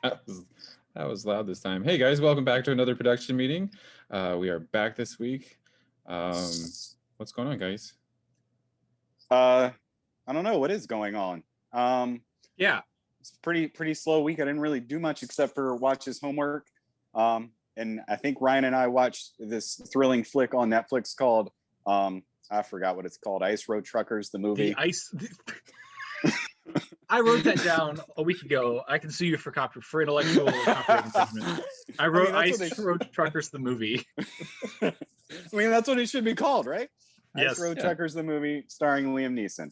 That was loud this time. Hey guys, welcome back to another production meeting. We are back this week. What's going on, guys? I don't know what is going on. Yeah, it's pretty slow week. I didn't really do much except for watch his homework. And I think Ryan and I watched this thrilling flick on Netflix called I forgot what it's called. Ice Road Truckers, the movie. I wrote that down a week ago. I can sue you for intellectual copyright infringement. I wrote Ice Road Truckers, the movie. I mean, that's what it should be called, right? Yes. Ice Road Truckers, the movie, starring Liam Neeson.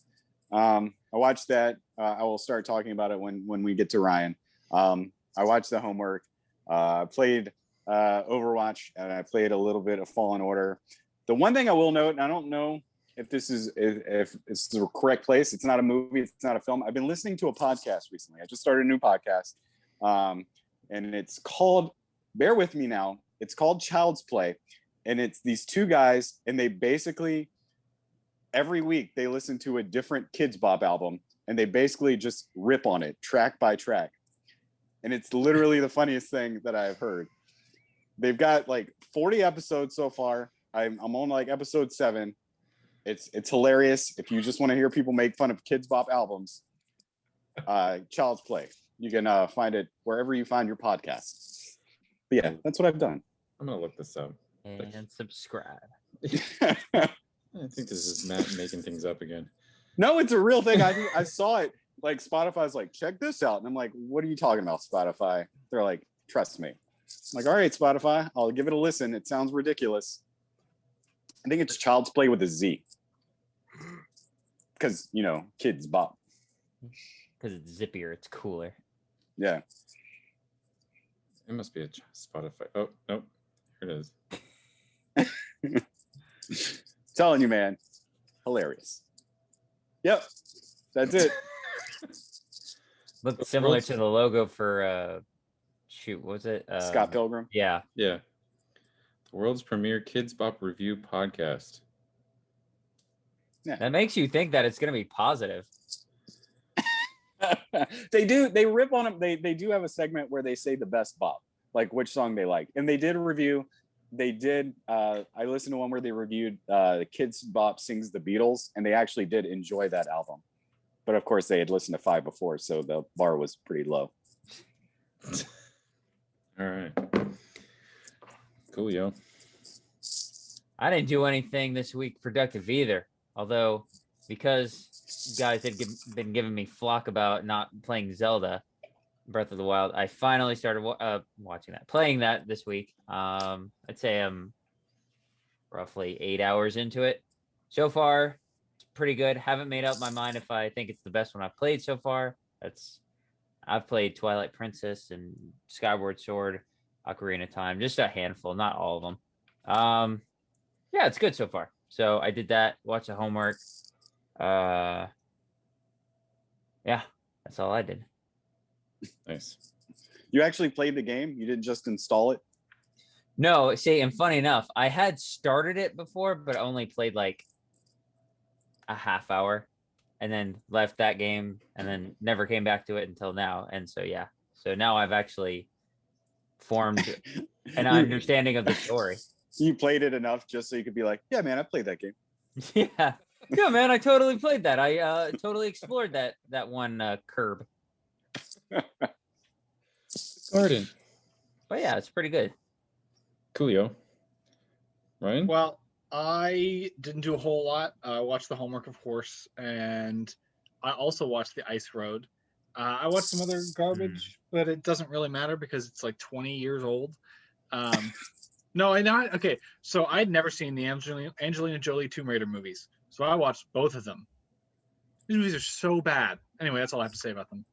I watched that. I will start talking about it when we get to Ryan. I watched the homework. Played Overwatch, and I played a little bit of Fallen Order. The one thing I will note, and I don't know if this is if it's the correct place. It's not a movie. It's not a film. I've been listening to a podcast recently. I just started a new podcast, and it's called. Bear with me now. It's called Child's Play, and it's these two guys, and they basically every week they listen to a different Kids Bop album, and they basically just rip on it track by track, and it's literally the funniest thing that I've heard. They've got like 40 episodes so far. I'm on like episode 7. It's hilarious. If you just want to hear people make fun of Kids Bop albums, Child's Play. You can find it wherever you find your podcasts. But yeah, that's what I've done. I'm gonna look this up. And subscribe. I think this is Matt making things up again. No, it's a real thing. I saw it. Like Spotify's like, check this out. And I'm like, what are you talking about, Spotify? They're like, trust me. I'm like, all right, Spotify, I'll give it a listen. It sounds ridiculous. I think it's Child's Play with a Z. Because, Kids Bop. Because it's zippier, it's cooler. Yeah. It must be a Spotify. Oh, nope. Here it is. Telling you, man. Hilarious. Yep. That's it. Looked similar to the logo for, what was it? Scott Pilgrim. Yeah. Yeah. The world's premier Kids Bop review podcast. Yeah. That makes you think that it's going to be positive. They rip on them. They do have a segment where they say the best bop, like which song they like. And they did I listened to one where they reviewed the Kids Bop Sings the Beatles, and they actually did enjoy that album. But of course they had listened to 5 before, so the bar was pretty low. All right. Cool, yo. I didn't do anything this week productive either. Although, because you guys had been giving me flack about not playing Zelda Breath of the Wild, I finally started playing that this week. I'd say I'm roughly 8 hours into it. So far, it's pretty good. Haven't made up my mind if I think it's the best one I've played so far. I've played Twilight Princess and Skyward Sword, Ocarina of Time, just a handful, not all of them. Yeah, it's good so far. So I did that, watched the homework. Yeah, that's all I did. Nice. You actually played the game? You didn't just install it? No, see, and funny enough, I had started it before, but only played like a half hour and then left that game and then never came back to it until now. And so, yeah. So now I've actually formed an understanding of the story. You played it enough just so you could be like, yeah, man, I played that game. Yeah, man, I totally played that. I totally explored that one curb. Garden. But yeah, it's pretty good. Coolio. Ryan? Well, I didn't do a whole lot. I watched the homework, of course, and I also watched the Ice Road. I watched some other garbage, but it doesn't really matter because it's like 20 years old. No, okay. So I'd never seen the Angelina Jolie Tomb Raider movies, so I watched both of them. These movies are so bad. Anyway, that's all I have to say about them.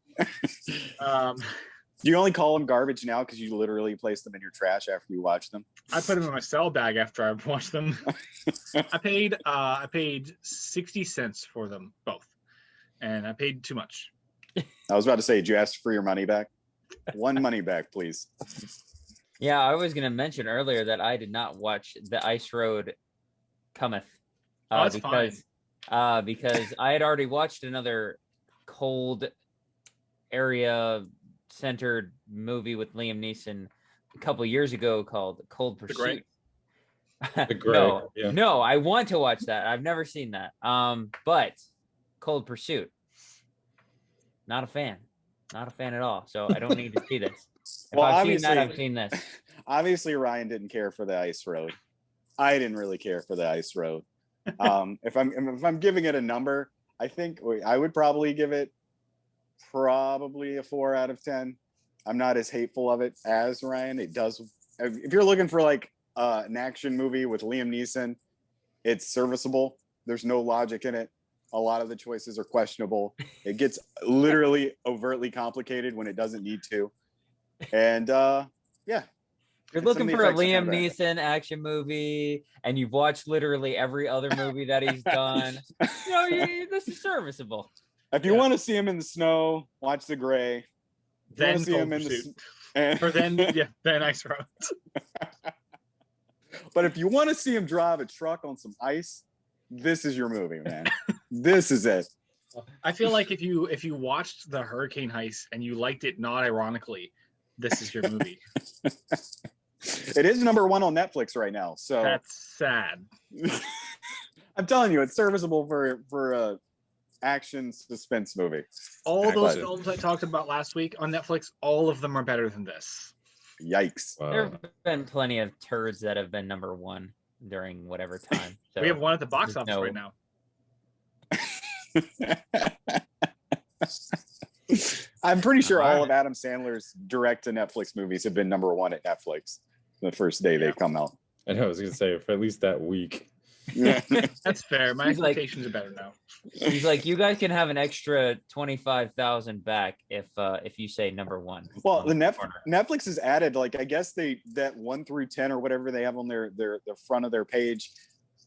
Do you only call them garbage now because you literally place them in your trash after you watch them? I put them in my cell bag after I watched them. I paid 60 cents for them both, and I paid too much. I was about to say, did you ask for your money back? One money back, please. Yeah, I was going to mention earlier that I did not watch The Ice Road Cometh. That's fine. Because I had already watched another cold area centered movie with Liam Neeson a couple years ago called Cold The Grey? Pursuit. The Grey, No, yeah. no, I want to watch that. I've never seen that. But Cold Pursuit, not a fan. Not a fan at all. So I don't need to see this. If Well, I've seen that, obviously- I've seen this. Obviously, Ryan didn't care for the ice road. I didn't really care for the ice road. If I'm giving it a number, I think I would probably give it probably a 4 out of 10. I'm not as hateful of it as Ryan. It does. If you're looking for like an action movie with Liam Neeson, it's serviceable. There's no logic in it. A lot of the choices are questionable. It gets literally overtly complicated when it doesn't need to. And yeah. You're And some looking of the for a effects are Liam kinda bad. Neeson action movie, and you've watched literally every other movie that he's done. This is serviceable. If you want to see him in the snow, watch The Grey. If you wanna Then see Cold him in the Pursuit. and- Or then Ice Road. But if you want to see him drive a truck on some ice, this is your movie, man. This is it. I feel like if you watched the Hurricane Heist and you liked it not ironically, this is your movie. It is #1 on Netflix right now. So That's sad. I'm telling you, it's serviceable for a action suspense movie. All those Action. films I talked about last week on Netflix, all of them are better than this. Yikes. Wow. There have been plenty of turds that have been #1 during whatever time. So We have one at the box there's office no- right now. I'm pretty sure all Alright. of Adam Sandler's direct to Netflix movies have been #1 at Netflix the first day they Yeah. come out. I know, I was gonna say for at least that week. Yeah. That's fair. My He's like- expectations are better now. He's like, you guys can have an extra 25,000 back if you say #1. Well, on the corner. Netflix has added, like, I guess that 1 through 10 or whatever they have on the front of their page.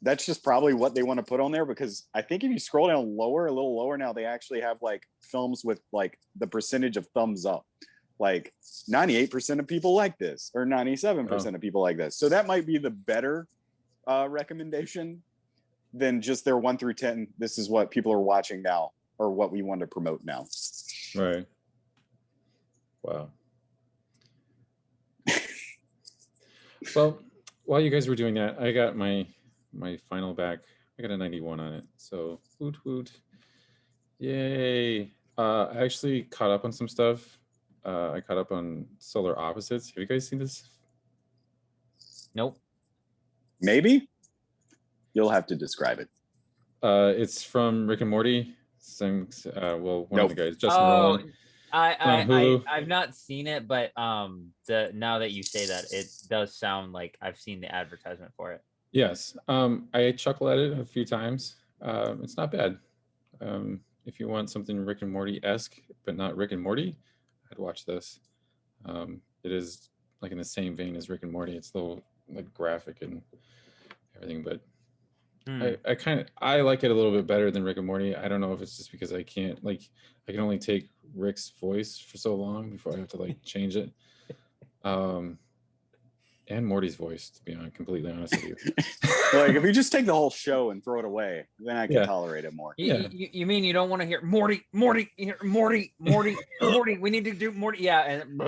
That's just probably what they want to put on there, because I think if you scroll down a little lower now, they actually have like films with like the percentage of thumbs up. Like 98% of people like this, or 97% of people like this. So that might be the better recommendation than just their 1 through 10. This is what people are watching now, or what we want to promote now. Right. Wow. Well, while you guys were doing that, I got my final back. I got a 91 on it. So woot woot. Yay. I actually caught up on some stuff. I caught up on Solar Opposites. Have you guys seen this? Nope. Maybe you'll have to describe it. It's from Rick and Morty. One of Nope. the guys, Justin Oh, Roiland. I on Hulu. I've not seen it, but now that you say that, it does sound like I've seen the advertisement for it. Yes. I chuckle at it a few times. It's not bad. If you want something Rick and Morty-esque, but not Rick and Morty, I'd watch this. It is like in the same vein as Rick and Morty. It's a little like graphic and everything, but I like it a little bit better than Rick and Morty. I don't know if it's just because I can only take Rick's voice for so long before I have to like change it. And Morty's voice, to be completely honest with you. Like, if you just take the whole show and throw it away, then I can Yeah. tolerate it more. Yeah. You mean you don't want to hear Morty, Morty, Morty, Morty? We need to do Morty. Yeah, and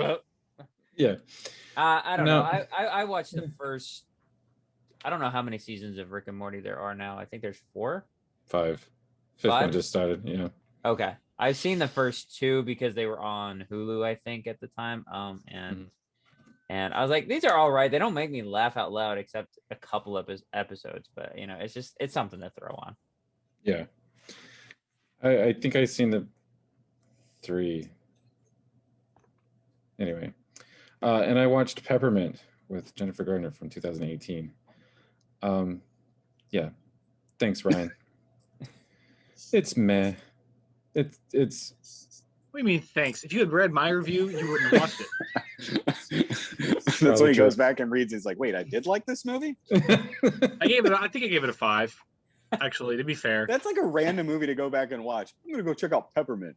Yeah. I don't No. know. I watched the first. I don't know how many seasons of Rick and Morty there are now. I think there's 4. 5. Fifth one Five? just started. Yeah. Okay, I've seen the first 2 because they were on Hulu, I think, at the time. And I was like, these are all right. They don't make me laugh out loud, except a couple of episodes. But it's something to throw on. Yeah. I think I've seen the 3. Anyway. And I watched Peppermint with Jennifer Garner from 2018. Yeah. Thanks, Ryan. It's meh. It's What do you mean, thanks? If you had read my review, you wouldn't have watched it. That's Probably when he true. goes back and reads. He's like, "Wait, I did like this movie." I think I gave it a 5. Actually, to be fair. That's like a random movie to go back and watch. I'm gonna go check out Peppermint.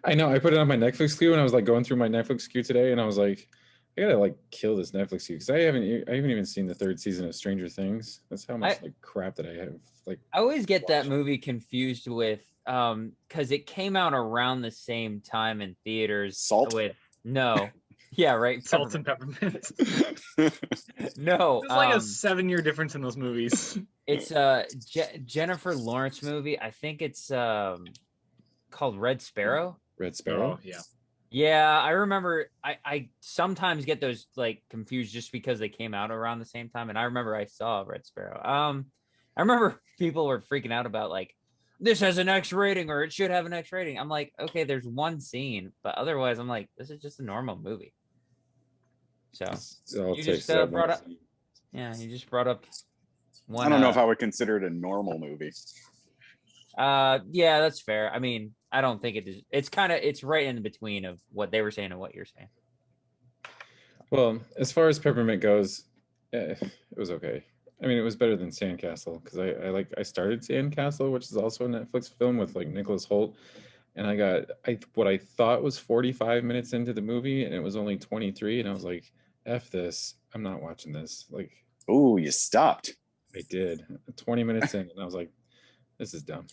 I know. I put it on my Netflix queue, and I was like going through my Netflix queue today, and I was like, I gotta like kill this Netflix queue because I haven't even seen the 3rd season of Stranger Things. That's how much like crap that I have. Like, I always get that watched. movie confused with because it came out around the same time in theaters Salt? with No. Yeah, right. Salt and peppermint. No. There's like a 7-year difference in those movies. It's Jennifer Lawrence movie. I think it's called Red Sparrow. Red Sparrow. Oh, yeah. Yeah, I remember. I sometimes get those like confused just because they came out around the same time, and I remember I saw Red Sparrow. I remember people were freaking out about like this has an X rating or it should have an X rating. I'm like, okay, there's one scene, but otherwise, I'm like, this is just a normal movie. So I'll you take just 7. brought up, yeah, you just brought up one. I don't know if I would consider it a normal movie. Yeah, that's fair. I mean, I don't think it is. It's right in between of what they were saying and what you're saying. Well, as far as Peppermint goes, it was okay. I mean, it was better than Sandcastle because I started Sandcastle, which is also a Netflix film with like Nicholas Hoult, and I got what I thought was 45 minutes into the movie, and it was only 23, and I was like, "F this! I'm not watching this." Like, Oh, you stopped. I did 20 minutes in, and I was like, "This is dumb."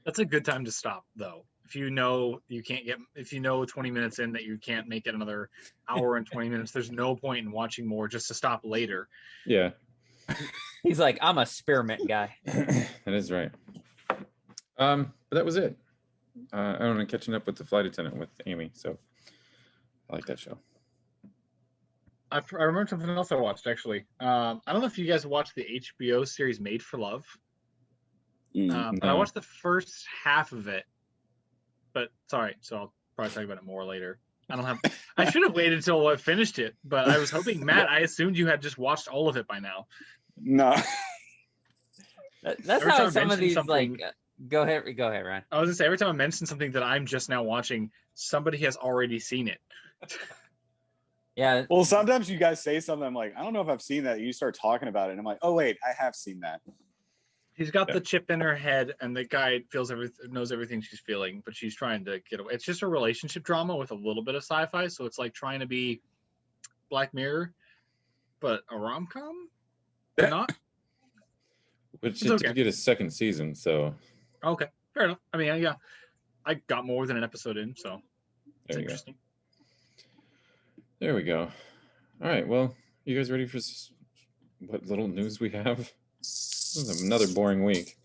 That's a good time to stop, though. If you know 20 minutes in that you can't make it another hour and 20 minutes, there's no point in watching more just to stop later. Yeah. He's like, I'm a spearmint guy. That is right. But that was it. I don't know, catching up with The Flight Attendant with Amy, so I like that show. I remember something else I watched, actually. I don't know if you guys watched the HBO series Made for Love. But I watched the first half of it. But sorry, so I'll probably talk about it more later. I should have waited until I finished it, but I was hoping, Matt, I assumed you had just watched all of it by now. No. That's Every how time I some of mention these something- like. Go ahead, Ryan. I was gonna say, every time I mention something that I'm just now watching, somebody has already seen it. Yeah. Well, sometimes you guys say something, I'm like, I don't know if I've seen that. You start talking about it, and I'm like, oh wait, I have seen that. She's got the chip in her head, and the guy knows everything she's feeling, but she's trying to get away. It's just a relationship drama with a little bit of sci-fi, so it's like trying to be Black Mirror, but a rom-com. But not Which It's it okay. did get a second season, so okay. Fair enough. I mean, yeah, I got more than an episode in, so it's there you go. interesting. There we go. All right, well, you guys ready for what little news we have? This is another boring week.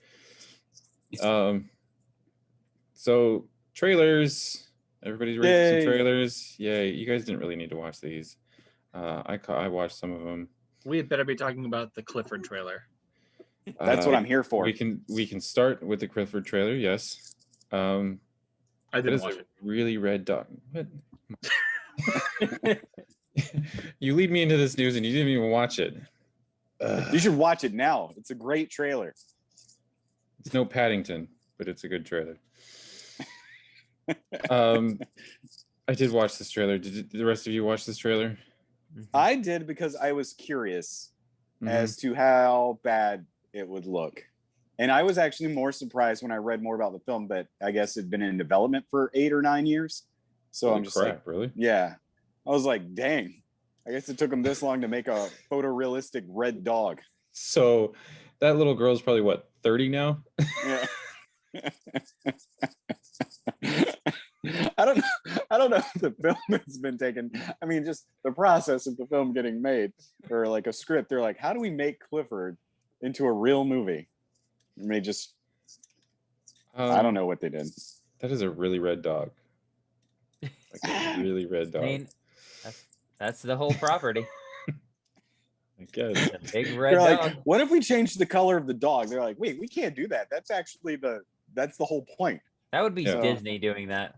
So trailers. Everybody's ready for some trailers. Yay! You guys didn't really need to watch these. I watched some of them. We had better be talking about the Clifford trailer. That's what I'm here for. We can start with the Clifford trailer. Yes. I That didn't is watch a it. really red dog. What? You lead me into this news and you didn't even watch it. You should watch it now. It's a great trailer. It's no Paddington, but it's a good trailer. I did watch this trailer. Did the rest of you watch this trailer? I did because I was curious Mhm. as to how bad it would look. And I was actually more surprised when I read more about the film, but I guess it'd been in development for 8 or 9 years. So Holy I'm just crap, like, really? yeah. I was like, dang. I guess it took them this long to make a photorealistic red dog. So that little girl's probably what, 30 now? Yeah. I don't know if the film has been taken. I mean, just the process of the film getting made, or like a script. They're like, how do we make Clifford into a real movie? And they just, I don't know what they did. That is a really red dog. Like a really red dog. I mean, that's the whole property. I guess. The big red They're dog. like, what if we change the color of the dog? They're like, wait, we can't do that. That's actually that's the whole point. That would be Yeah. Disney doing that.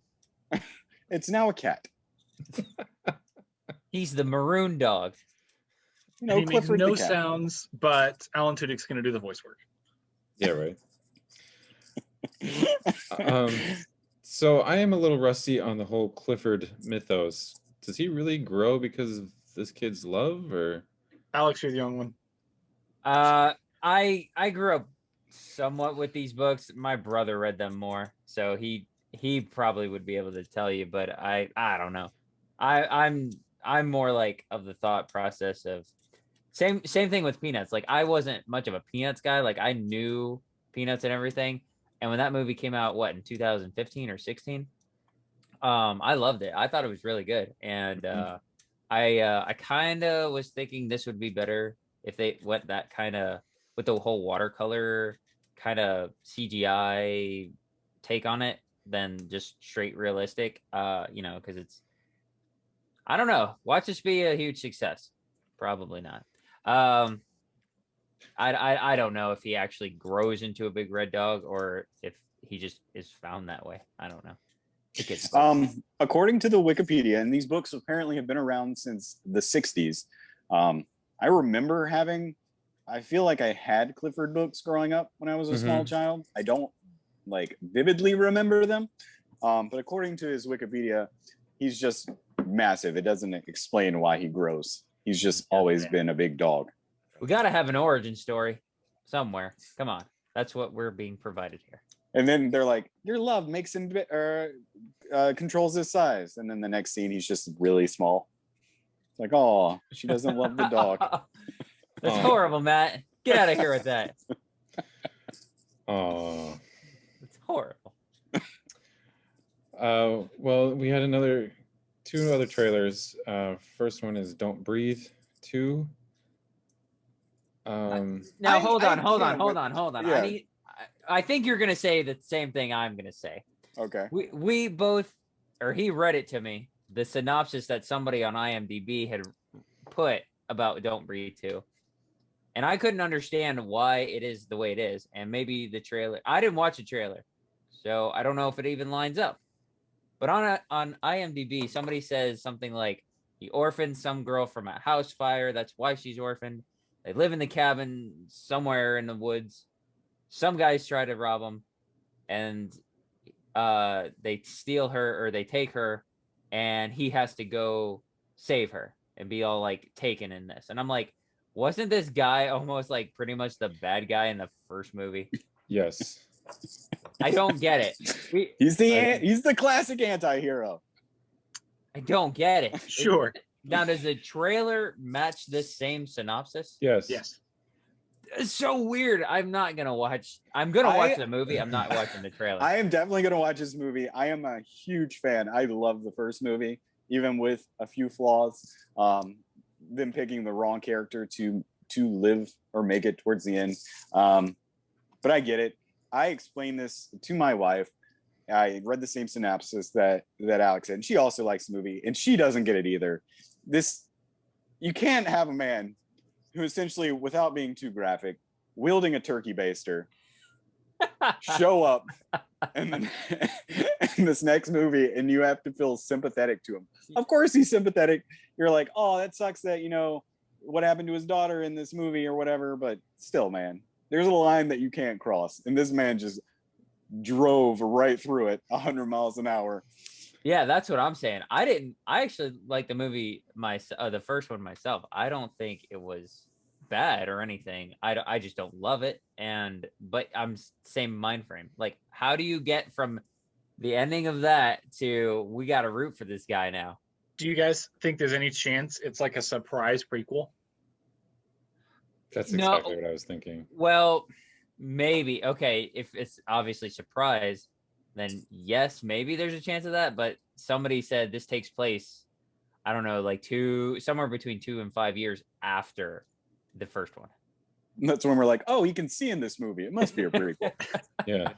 It's now a cat. He's the maroon dog. You know, He makes Clifford no the cat. sounds, but Alan Tudyk's going to do the voice work. Yeah, right. So I am a little rusty on the whole Clifford mythos. Does he really grow because of this kid's love, or? Alex, you're the young one. I grew up somewhat with these books. My brother read them more, so he probably would be able to tell you, but I don't know. I'm more like of the thought process of same thing with Peanuts. Like I wasn't much of a Peanuts guy. Like I knew Peanuts and everything. And when that movie came out, what, in 2015 or 16? I loved it. I thought it was really good, and I kind of was thinking this would be better if they went that kind of with the whole watercolor kind of CGI take on it than just straight realistic. Because it's, I don't know. Watch this be a huge success. Probably not. I don't know if he actually grows into a big red dog or if he just is found that way. I don't know. According to the Wikipedia, and these books apparently have been around since the 60s. I remember I feel like I had Clifford books growing up when I was a small child. I don't like vividly remember them. But according to his Wikipedia, he's just massive. It doesn't explain why he grows. He's just always been a big dog. We got to have an origin story somewhere. Come on. That's what we're being provided here. And then they're like, your love makes him controls his size. And then the next scene, he's just really small. It's like, oh, she doesn't love the dog. That's horrible, Matt. Get out of here with that. Oh, it's horrible. Well, we had two other trailers. First one is Don't Breathe 2. Now hold on. Yeah. I think you're gonna say the same thing I'm gonna say. Okay. We both, or he read it to me, the synopsis that somebody on IMDb had put about Don't Breathe 2. And I couldn't understand why it is the way it is. And maybe the trailer, I didn't watch the trailer, so I don't know if it even lines up. But on IMDb, somebody says something like, he orphaned some girl from a house fire. That's why she's orphaned. They live in the cabin somewhere in the woods. Some guys try to rob them, and they steal her, or they take her, and he has to go save her and be all like taken in this. And I'm like, wasn't this guy almost like pretty much the bad guy in the first movie? Yes. I don't get it. He's the classic anti-hero. I don't get it. Sure. Now, does the trailer match this same synopsis? Yes. Yes. It's so weird. I'm not gonna watch. I'm gonna watch the movie. I'm not watching the trailer. I am definitely going to watch this movie. I am a huge fan. I love the first movie, even with a few flaws. Them picking the wrong character to live or make it towards the end. But I get it. I explained this to my wife. I read the same synopsis that Alex said. She also likes the movie, and she doesn't get it either. You can't have a man who essentially, without being too graphic, wielding a turkey baster, show up in this next movie, and you have to feel sympathetic to him. Of course he's sympathetic. You're like, oh, that sucks that, what happened to his daughter in this movie or whatever, but still, man, there's a line that you can't cross, and this man just drove right through it 100 miles an hour. Yeah, that's what I'm saying. I actually like the movie, the first one myself. I don't think it was bad or anything. I just don't love it. But I'm same mind frame. Like, how do you get from the ending of that to we got to root for this guy now? Do you guys think there's any chance it's like a surprise prequel? That's exactly what I was thinking. Well, maybe. Okay, if it's obviously surprise, then yes, maybe there's a chance of that. But somebody said this takes place, I don't know, like somewhere between 2 and 5 years after the first one. That's when we're like, oh, he can see in this movie. It must be a prequel. Yeah.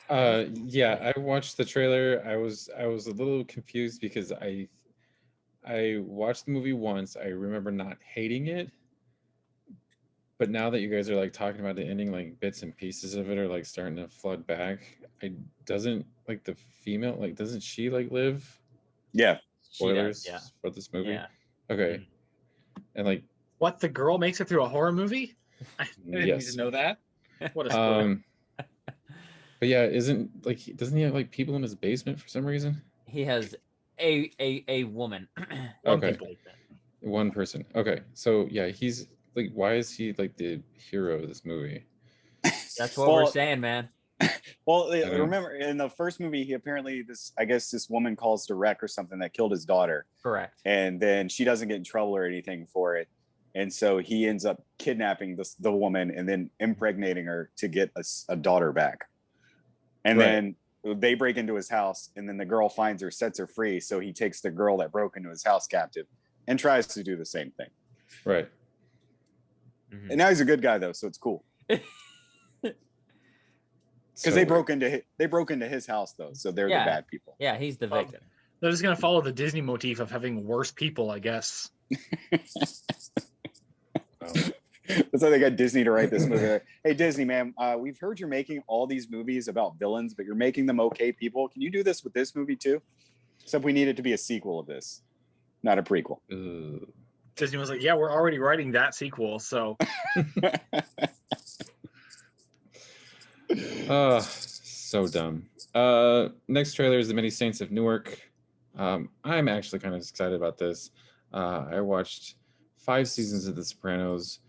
Yeah, I watched the trailer. I was a little confused because I watched the movie once. I remember not hating it. But now that you guys are like talking about the ending, like bits and pieces of it are like starting to flood back. Doesn't like the female, like doesn't she like live? Yeah. Spoilers does, yeah. for this movie. Yeah. Okay. And like, What, the girl makes it through a horror movie? I didn't need to know that. What a spoiler. But yeah, doesn't he have like people in his basement for some reason? He has a woman. Okay. One person. Okay. So yeah, he's like, why is he like the hero of this movie? That's what we're saying, man. Well, remember in the first movie, he apparently this woman calls to wreck or something that killed his daughter. Correct. And then she doesn't get in trouble or anything for it. And so he ends up kidnapping the woman and then impregnating her to get a daughter back. And then they break into his house, and then the girl finds her, sets her free. So he takes the girl that broke into his house captive and tries to do the same thing. Right. Mhm. And now he's a good guy though, so it's cool. Because they broke into his house though, so they're Yeah. the bad people. Yeah, he's the victim. They're just gonna follow the Disney motif of having worse people, I guess. That's how they got Disney to write this movie. Hey Disney, man, we've heard you're making all these movies about villains, but you're making them okay people. Can you do this with this movie too? Except we need it to be a sequel of this, not a prequel. Disney was like, yeah, we're already writing that sequel, so So dumb. Next trailer is The Many Saints of Newark. I'm actually kind of excited about this. I watched 5 seasons of The Sopranos.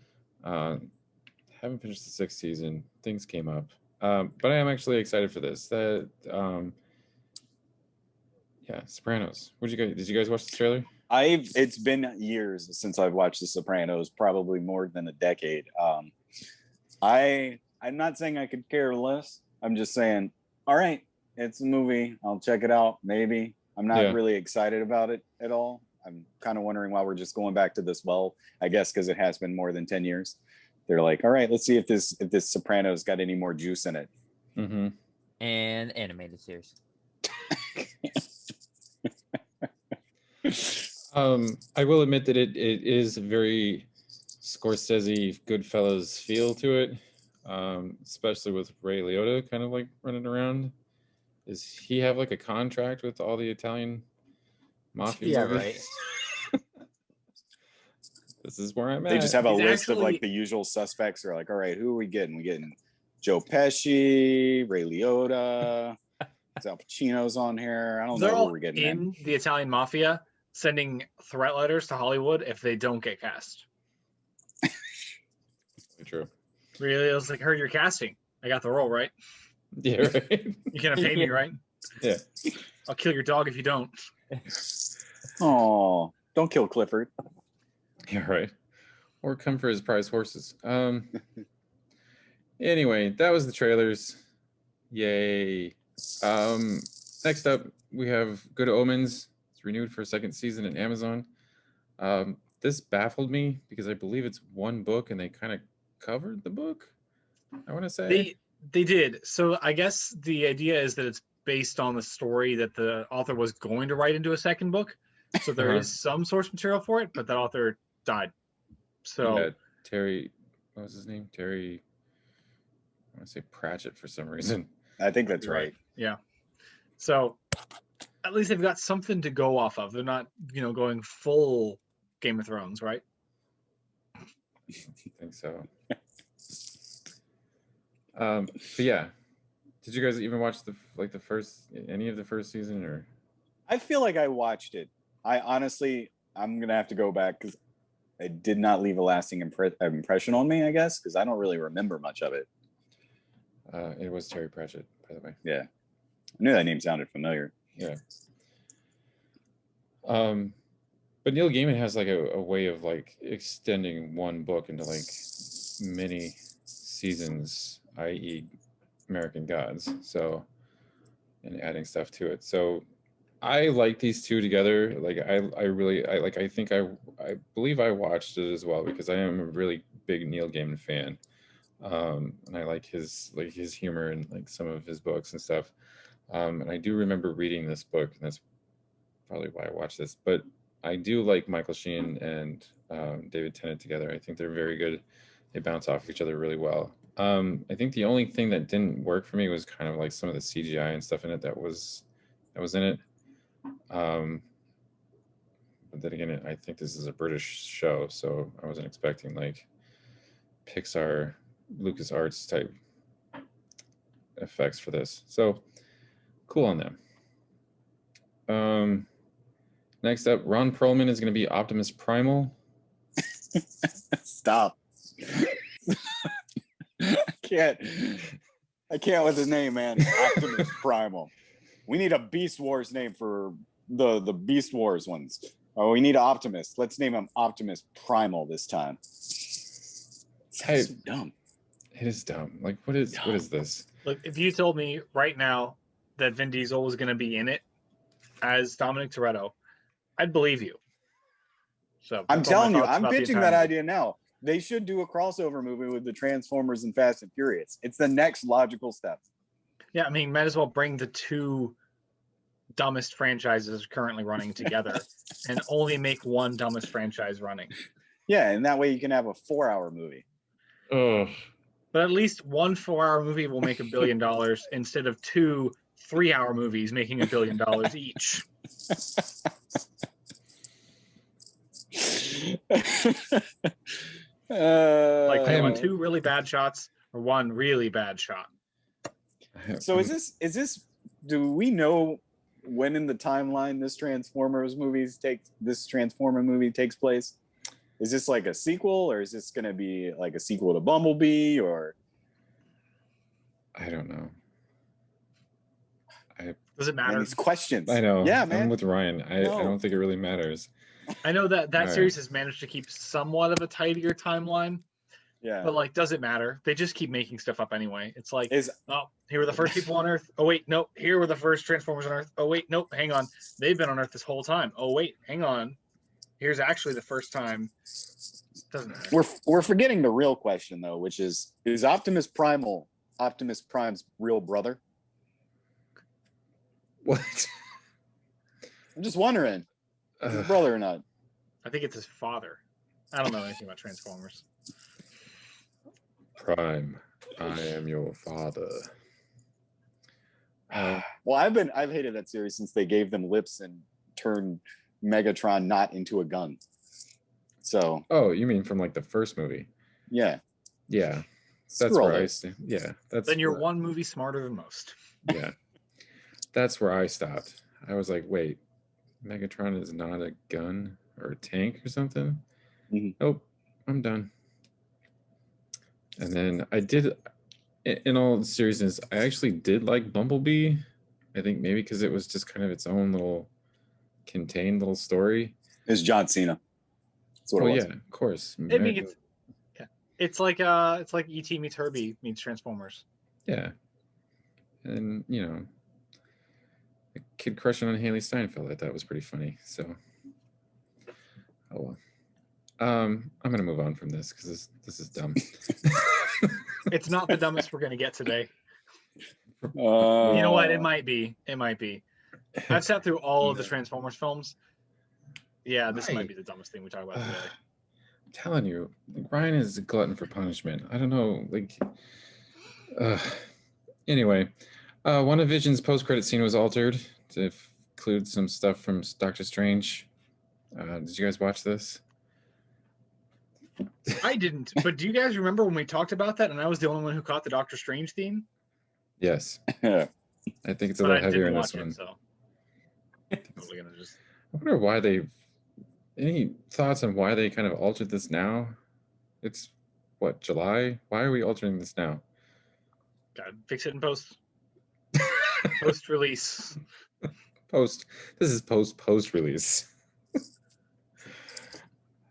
Haven't finished the 6th season. Things came up. But I am actually excited for this. Yeah, Sopranos. Did you guys watch the trailer? It's been years since I've watched The Sopranos, probably more than a decade. I'm not saying I could care less. I'm just saying, all right, it's a movie. I'll check it out. Maybe. I'm not really excited about it at all. I'm kind of wondering why we're just going back to this. Well, I guess because it has been more than 10 years. They're like, all right, let's see if this Sopranos got any more juice in it. Mm-hmm. And animated series. I will admit that it is very Scorsese, Goodfellas feel to it, especially with Ray Liotta kind of like running around. Does he have like a contract with all the Italian mafia movies? Right. This is where I'm at. They just have a He's list of like actually- the usual suspects. They're like, all right, who are we getting? We getting Joe Pesci, Ray Liotta, Al Pacino's on here. I don't they're know who all we're getting. in the Italian mafia sending threat letters to Hollywood if they don't get cast. True. Really, I was like, heard you're casting. I got the role, right? Yeah, right. You gonna pay me, right? Yeah. I'll kill your dog if you don't. Oh, don't kill Clifford. Yeah, right. Or come for his prize horses. Anyway, that was the trailers. Yay. Next up, we have Good Omens. It's renewed for a 2nd season in Amazon. This baffled me because I believe it's one book and they kind of covered the book, I want to say. They did. So I guess the idea is that it's based on the story that the author was going to write into a 2nd book. So there is some source material for it, but that author died. So Yeah, Terry, what was his name? Terry, I want to say Pratchett for some reason. I think that's right. yeah. So at least they've got something to go off of. They're not, going full Game of Thrones, right? I think so. But yeah, did you guys even watch any of the first season, or? I feel like I watched it. I'm gonna have to go back because it did not leave a lasting impression on me. I guess because I don't really remember much of it. It was Terry Pratchett, by the way. Yeah, I knew that name sounded familiar. Yeah. But Neil Gaiman has like a way of like extending one book into like many seasons, i.e. American Gods. So, and adding stuff to it. So I like these two together. Like I believe I watched it as well because I am a really big Neil Gaiman fan. And I like his humor and like some of his books and stuff. And I do remember reading this book, and that's probably why I watched this. But I do like Michael Sheen and David Tennant together. I think they're very good. They bounce off each other really well. I think the only thing that didn't work for me was kind of like some of the CGI and stuff in it that was in it. But then again, I think this is a British show, so I wasn't expecting like Pixar, LucasArts type effects for this. So cool on them. Next up, Ron Perlman is going to be Optimus Primal. Stop. I can't with his name, man. Optimus Primal. We need a Beast Wars name for the Beast Wars ones. Oh, we need an Optimus. Let's name him Optimus Primal this time. That's so dumb. It is dumb. Like, what is this? Look, if you told me right now that Vin Diesel was going to be in it as Dominic Toretto, I'd believe you. So I'm that's all my telling you, thoughts I'm about the pitching entire that movie. idea now. They should do a crossover movie with the Transformers and Fast and Furious. It's the next logical step. Yeah, I mean, might as well bring the two dumbest franchises currently running together and only make one dumbest franchise running. Yeah, and that way you can have a 4-hour movie. Oh, But at least one 4-hour movie will make $1 billion instead of two 3-hour movies making $1 billion each. Like, do you want two really bad shots or one really bad shot? So is this? Do we know when in the timeline this Transformer movie takes place? Is this like a sequel, or is this going to be like a sequel to Bumblebee, or? I don't know. Does it Man, matter? these questions. I know. Yeah, man. I'm with Ryan. I don't think it really matters. I know that All series right. has managed to keep somewhat of a tidier timeline, Yeah. but like, does it matter? They just keep making stuff up anyway. It's like, Is oh, here were the first people on Earth. Oh wait, no, here were the first Transformers on Earth. Oh wait, nope, hang on, they've been on Earth this whole time. Oh wait, hang on, here's actually the first time. Doesn't matter. we're forgetting the real question though, which is Optimus Primal Optimus Prime's real brother? What? I'm just wondering, is his brother or not? I think it's his father. I don't know anything about Transformers. Prime, I am your father. Well, I've hated that series since they gave them lips and turned Megatron not into a gun. So Oh, you mean from like the first movie? yeah, Yeah, that's Screw all where I those. st- Yeah, that's Then you're where- one movie smarter than most. Yeah, that's where I stopped. I was like, wait, Megatron is not a gun or a tank or something? Mhm. Nope, I'm done. And then I did, in all seriousness, I actually did like Bumblebee. I think maybe because it was just kind of its own little contained little story. It's John Cena. That's what Well, it was. yeah, of course. I mean, it's like E.T. meets Herbie meets Transformers. Yeah. And, a kid crushing on Haley Steinfeld, I thought was pretty funny. So, oh well. I'm gonna move on from this because this is dumb. It's not the dumbest we're gonna get today. You You know what? It might be. It might be. I've sat through all of the Transformers films. Yeah, this might be the dumbest thing we talk about today. I'm telling you, Ryan is a glutton for punishment. I don't know, anyway, WandaVision's post-credit scene was altered to include some stuff from Doctor Strange. Did you guys watch this? I didn't, but do you guys remember when we talked about that and I was the only one who caught the Doctor Strange theme? Yes. Yeah. I think it's a But little I heavier in didn't this watch one. it, so probably gonna just. I wonder why any thoughts on why they kind of altered this now? It's what, July? Why are we altering this now? Gotta fix it in post. Post release. This is post release.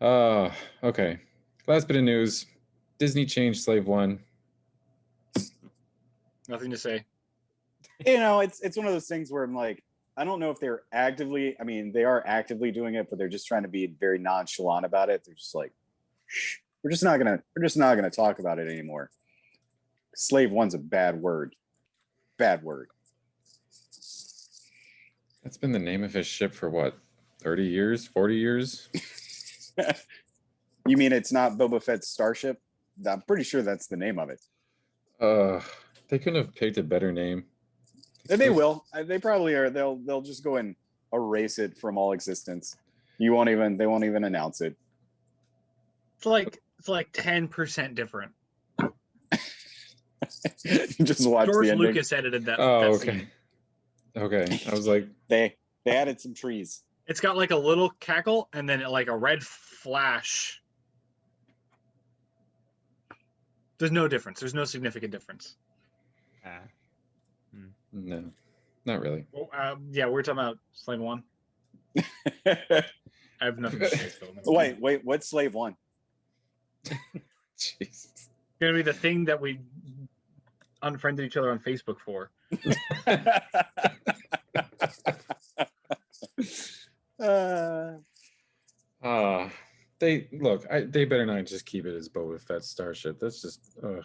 Okay. Last bit of news. Disney changed Slave 1. Nothing to say. It's one of those things where I'm like, I don't know if they're actively, I mean, they are actively doing it, but they're just trying to be very nonchalant about it. They're just like, shh, we're just not gonna talk about it anymore. Slave 1's a bad word. Bad word. That's been the name of his ship for what, 30 years, 40 years? You mean it's not Boba Fett's starship? I'm pretty sure that's the name of it. They couldn't have picked a better name. And they will. They probably are. They'll just go and erase it from all existence. They won't even announce it. It's like 10% different. Just watch George the ending. Lucas edited that. Oh, that okay. scene. Okay. I was like, They added some trees. It's got like a little cackle and then like a red flash. There's no difference. There's no significant difference. no, not really. Well, yeah, we're talking about Slave 1. I have nothing to say. Still. Wait, what's Slave 1? Jesus. It's gonna be the thing that we unfriended each other on Facebook for. They look. They better not just keep it as Boba Fett Starship. That's just. Ugh.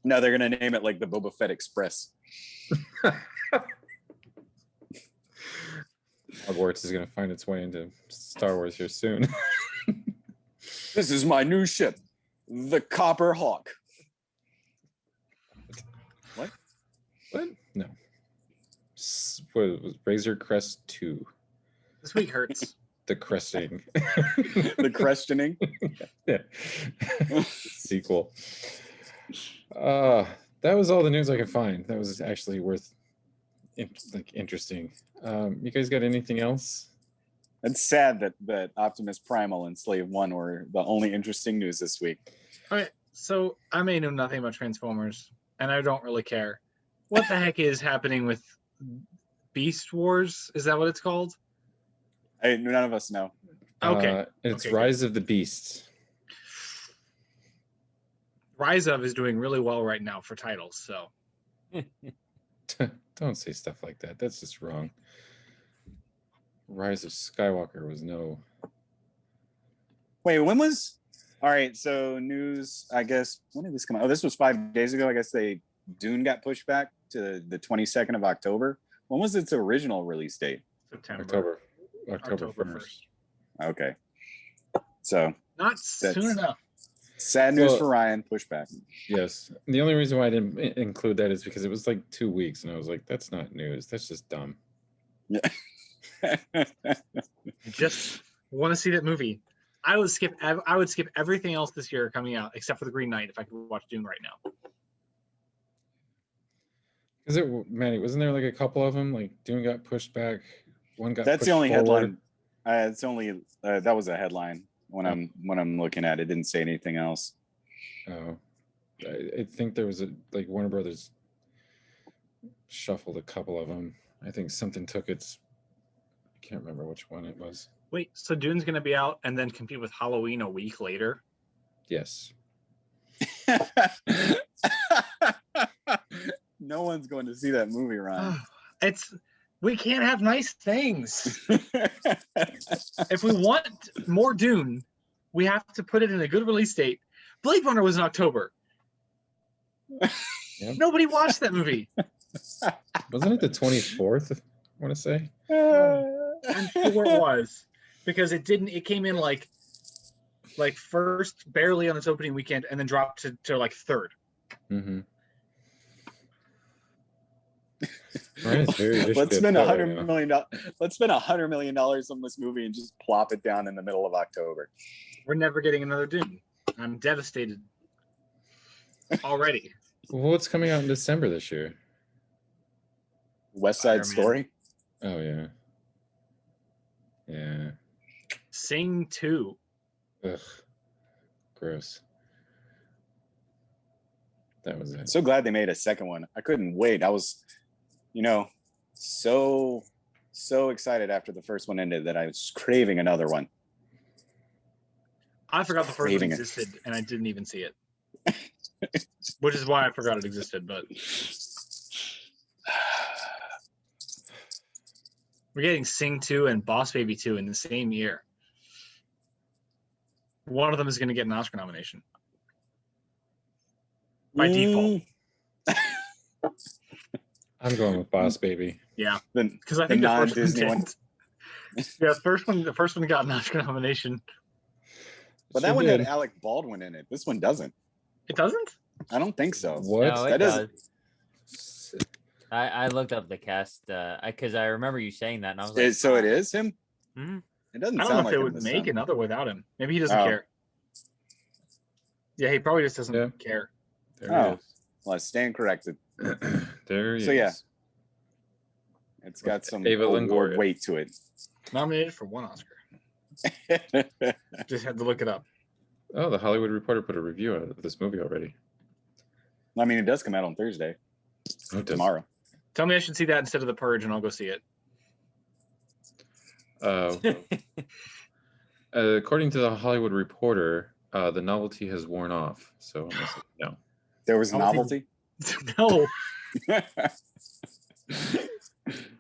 No, they're gonna name it like the Boba Fett Express. Hogwarts is gonna find its way into Star Wars here soon. This is my new ship, the Copper Hawk. What? What? No. What was Razor Crest 2? This week hurts. The Cresting. The questioning. Yeah. Sequel. That was all the news I could find. That was actually worth interesting. You guys got anything else? It's sad that Optimus Primal and Slave One were the only interesting news this week. All right, so I may know nothing about Transformers, and I don't really care. What the heck is happening with Beast Wars? Is that what it's called? None of us know. Okay. It's Okay, Rise of the Beast. Rise of is doing really well right now for titles, so Don't say stuff like that. That's just wrong. Rise of Skywalker was no. Wait, when was? All right, so news. I guess when did this come out? Oh, this was 5 days ago. I guess Dune got pushed back to the 22nd of October. When was its original release date? September. October 1st. Okay, so Not soon enough. sad news Well, for Ryan. Pushback. Yes. The only reason why I didn't include that is because it was like 2 weeks, and I was like, that's not news. That's just dumb. Yeah. Just want to see that movie. I would skip everything else this year coming out except for The Green Knight if I could watch Dune right now. Because Manny, wasn't there like a couple of them? Like Dune got pushed back. One got. That's pushed the only forward. headline. It's only that was a headline when I'm looking at it. It didn't say anything else. Oh, I think there was like Warner Brothers shuffled a couple of them. I think something took its. I can't remember which one it was. Wait, so Dune's going to be out and then compete with Halloween a week later? Yes. No one's going to see that movie, Ryan. We can't have nice things. If we want more Dune, we have to put it in a good release date. Blade Runner was in October. Yep. Nobody watched that movie. Wasn't it the 24th? I want to say. I'm sure it was because it didn't. It came in like first, barely on its opening weekend, and then dropped to like third. Mm-hmm. Let's spend $100 million. Let's spend $100 million on this movie and just plop it down in the middle of October. We're never getting another Dune. I'm devastated already. Well, what's coming out in December this year? West Side Story. Oh yeah. Yeah. Sing 2. Ugh. Gross. That was it. So glad they made a second one. I couldn't wait. I was, so excited after the first one ended that I was craving another one. I forgot the first one Craving it. existed, and I didn't even see it. Which is why I forgot it existed, but we're getting Sing 2 and Boss Baby 2 in the same year. One of them is going to get an Oscar nomination. By default. I'm going with Boss Baby. Yeah. Then Because I think the first one non-Disney one. did. Yeah, the first one got an Oscar nomination. But that one had Alec Baldwin in it. This one doesn't. It doesn't? I don't think so. What? No, it That does. doesn't. I looked up the cast because I remember you saying that, and I was like, So it is him? Mhm. It doesn't I don't sound know if like they him would this make time. another without him. Maybe he doesn't Oh. care. Yeah, he probably just doesn't Yeah. care. There Oh. Well, I stand corrected. he is. There he So, yeah. is. It's got some Ava award Longoria. weight to it. Nominated for 1 Oscar. Just had to look it up. Oh, the Hollywood Reporter put a review out of this movie already. I mean, it does come out on Thursday, Oh, it does. tomorrow. Tell me I should see that instead of The Purge, and I'll go see it. According to the Hollywood Reporter, the novelty has worn off. So no. There was Novelty. novelty. No,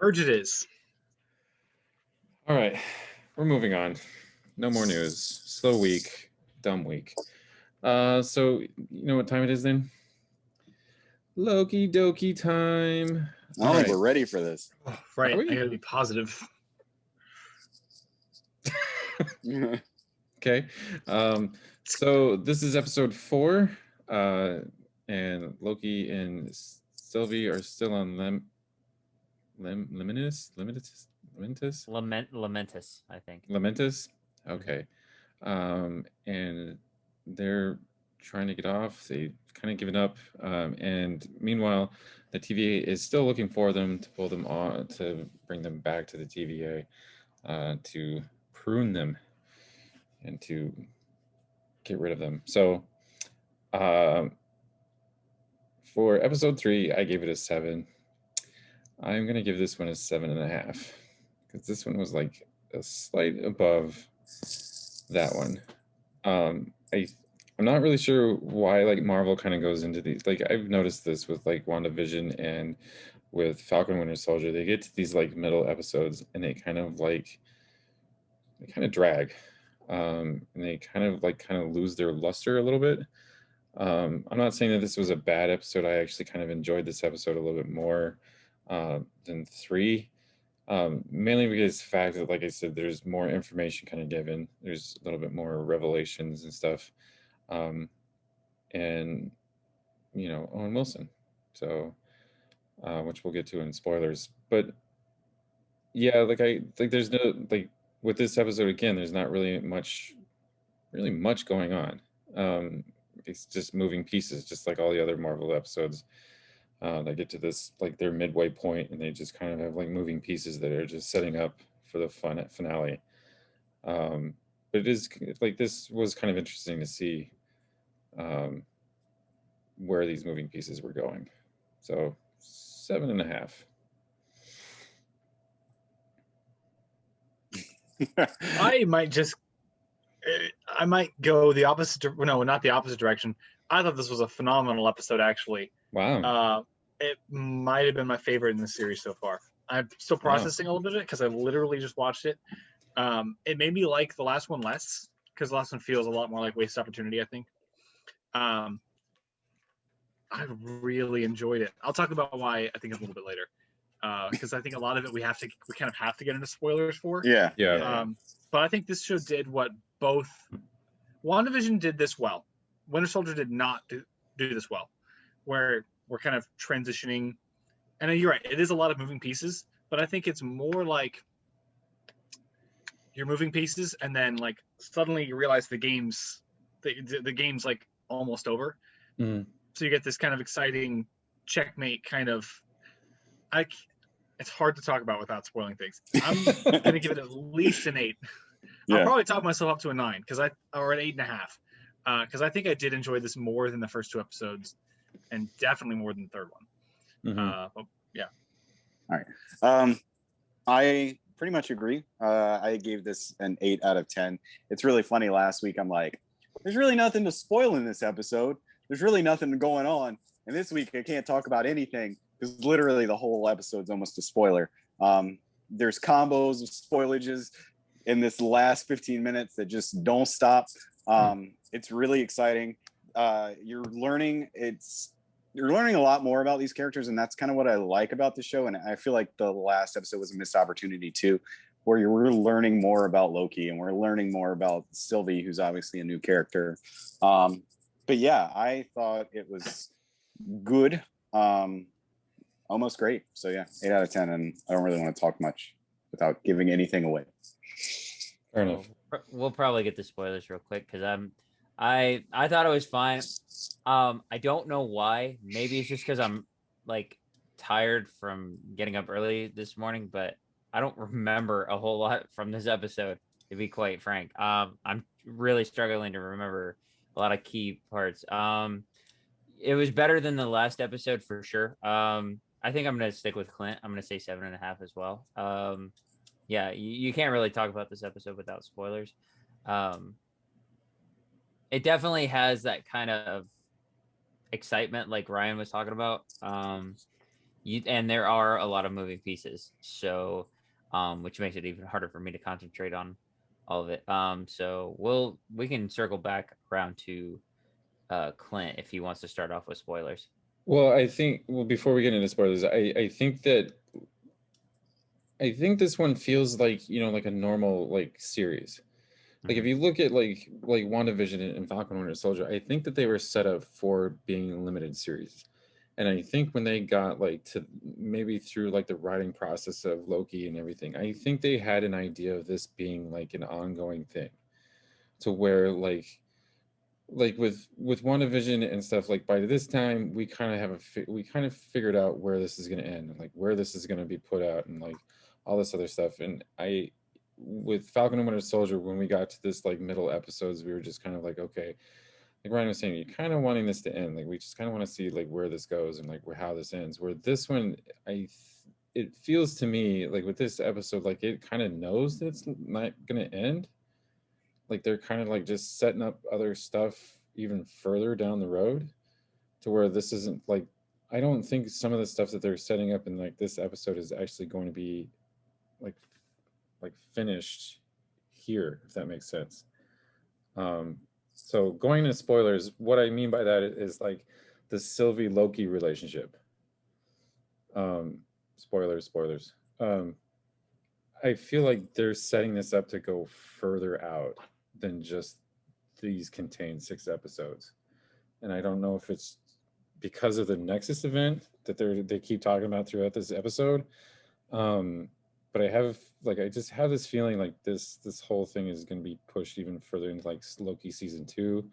Urge it is. All right, we're moving on. No more news. Slow week, dumb week. So you know what time it is then? Loki Doki time. I don't think we're ready for this. Oh, right, Are we? I gotta be positive. Okay. So this is episode 4, and Loki and Sylvie are still on Lamentus, I think. Lamentus. Okay. And they're trying to get off. They kind of given up. And meanwhile, the TVA is still looking for them to pull them on, to bring them back to the TVA, to prune them and to get rid of them. So, for episode 3, I gave it a 7. I'm gonna give this one a 7.5 because this one was like a slight above that one. I'm not really sure why like Marvel kind of goes into these. Like I've noticed this with like WandaVision and with Falcon Winter Soldier. They get to these like middle episodes and they kind of drag. And they kind of lose their luster a little bit. I'm not saying that this was a bad episode. I actually kind of enjoyed this episode a little bit more than 3. Mainly because the fact that, like I said, there's more information kind of given. There's a little bit more revelations and stuff. And, you know, Owen Wilson. So, which we'll get to in spoilers. But yeah, there's no, with this episode, again, there's not really much going on. It's just moving pieces, just like all the other Marvel episodes. They get to this like their midway point, and they just kind of have like moving pieces that are just setting up for the finale. But it is like this was kind of interesting to see where these moving pieces were going. So 7.5. I might go the opposite. No, not the opposite direction. I thought this was a phenomenal episode, actually. Wow. It might have been my favorite in the series so far. I'm still processing a little bit of it because I literally just watched it. It made me like the last one less because the last one feels a lot more like wasted opportunity, I think. I really enjoyed it. I'll talk about why I think a little bit later. Because I think a lot of it we kind of have to get into spoilers for. Yeah. But I think this show did what both WandaVision did this well. Winter Soldier did not do this well, where we're kind of transitioning. And you're right, it is a lot of moving pieces, but I think it's more like you're moving pieces, and then like suddenly you realize the game's like almost over. Mm. So you get this kind of exciting checkmate kind of. It's hard to talk about without spoiling things. I'm gonna give it at least an 8. I'll probably talk myself up to a 9 or an 8.5 because I think I did enjoy this more than the first 2 episodes, and definitely more than the third one. Mm-hmm. But yeah. All right. I pretty much agree. I gave this an 8 out of 10. It's really funny. Last week I'm like, there's really nothing to spoil in this episode. There's really nothing going on. And this week I can't talk about anything because literally the whole episode's almost a spoiler. There's combos of spoilages in this last 15 minutes that just don't stop. It's really exciting. You're learning a lot more about these characters, and that's kind of what I like about the show. And I feel like the last episode was a missed opportunity too, where we're learning more about Loki and we're learning more about Sylvie, who's obviously a new character. But yeah, I thought it was good. Almost great. So yeah, 8 out of 10. And I don't really want to talk much without giving anything away. Fair enough. We'll probably get the spoilers real quick because I thought it was fine. I don't know why. Maybe it's just because I'm like tired from getting up early this morning, but I don't remember a whole lot from this episode, to be quite frank. I'm really struggling to remember a lot of key parts. It was better than the last episode for sure. I think I'm gonna stick with Clint. I'm gonna say 7.5 as well. Yeah, you can't really talk about this episode without spoilers. It definitely has that kind of excitement like Ryan was talking about. And there are a lot of moving pieces, so which makes it even harder for me to concentrate on all of it. So we can circle back around to Clint if he wants to start off with spoilers. Well, before we get into spoilers, I think this one feels like, like a normal like series. Like if you look at like WandaVision and Falcon Winter Soldier, I think that they were set up for being a limited series. And I think when they got like to maybe through like the writing process of Loki and everything, I think they had an idea of this being like an ongoing thing, to where like with WandaVision and stuff, like by this time we kind of figured out where this is going to end and like where this is going to be put out and like all this other stuff. And with Falcon and Winter Soldier, when we got to this like middle episodes, we were just kind of like, okay, like Ryan was saying, you're kind of wanting this to end. Like we just kind of want to see like where this goes and like how this ends. Where this one, it feels to me like with this episode, like it kind of knows that it's not gonna end. Like they're kind of like just setting up other stuff even further down the road, to where this isn't like, I don't think some of the stuff that they're setting up in like this episode is actually going to be like finished here, if that makes sense. So going into spoilers, what I mean by that is like the Sylvie Loki relationship. Spoilers. I feel like they're setting this up to go further out than just these contain 6 episodes. And I don't know if it's because of the Nexus event that they keep talking about throughout this episode. But I just have this feeling like this whole thing is going to be pushed even further into like Loki season 2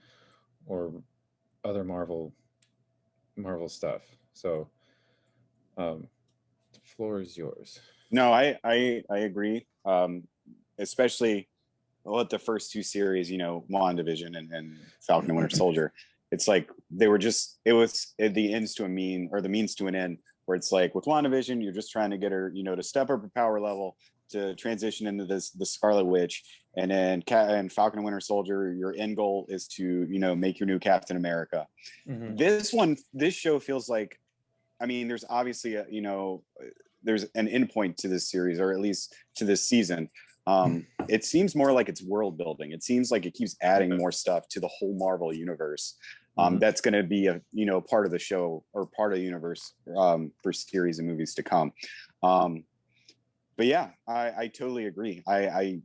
or other Marvel stuff. So the floor is yours. No, I agree. Especially with the first 2 series, WandaVision and Falcon and Winter Soldier. It's like it was the ends to a mean, or the means to an end, where it's like with WandaVision, you're just trying to get her, to step up her power level to transition into the Scarlet Witch, and then Falcon and Winter Soldier, your end goal is to, make your new Captain America. Mm-hmm. This show feels like, I mean, there's obviously there's an endpoint to this series, or at least to this season. It seems more like it's world building. It seems like it keeps adding more stuff to the whole Marvel universe. That's going to be a part of the show, or part of the universe for series and movies to come. But yeah, I totally agree. I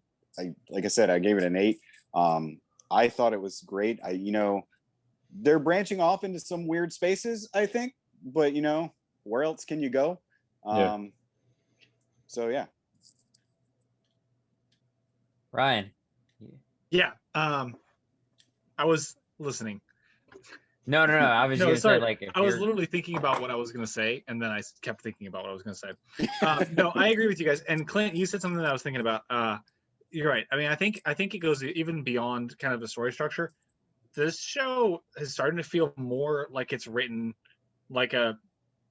like I said, I gave it an 8. I thought it was great. They're branching off into some weird spaces, I think, but where else can you go? So yeah. Ryan. Yeah. I was listening. No. I was going to say, like, I was literally thinking about what I was going to say, and then I kept thinking about what I was going to say. No, I agree with you guys. And Clint, you said something that I was thinking about. You're right. I mean, I think it goes even beyond kind of the story structure. This show is starting to feel more like it's written like a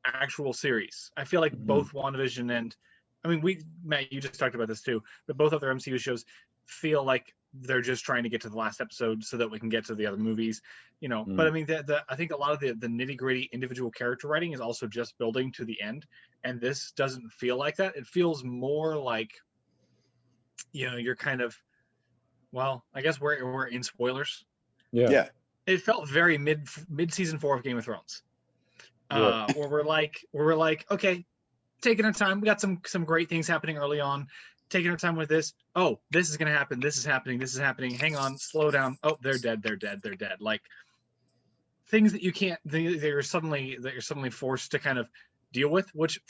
actual series. I feel like both WandaVision and, I mean, Matt, you just talked about this too, but both other MCU shows feel like they're just trying to get to the last episode so that we can get to the other movies, But I mean, I think a lot of the nitty gritty individual character writing is also just building to the end, and this doesn't feel like that. It feels more like, you're kind of, well, I guess we're in spoilers. Yeah. It felt very mid season 4 of Game of Thrones, where we're like, okay, taking our time. We got some great things happening early on. Taking our time with this. Oh, this is gonna happen. This is happening. Hang on, slow down. Oh, they're dead. Like things that you can't. You're suddenly forced to kind of deal with, which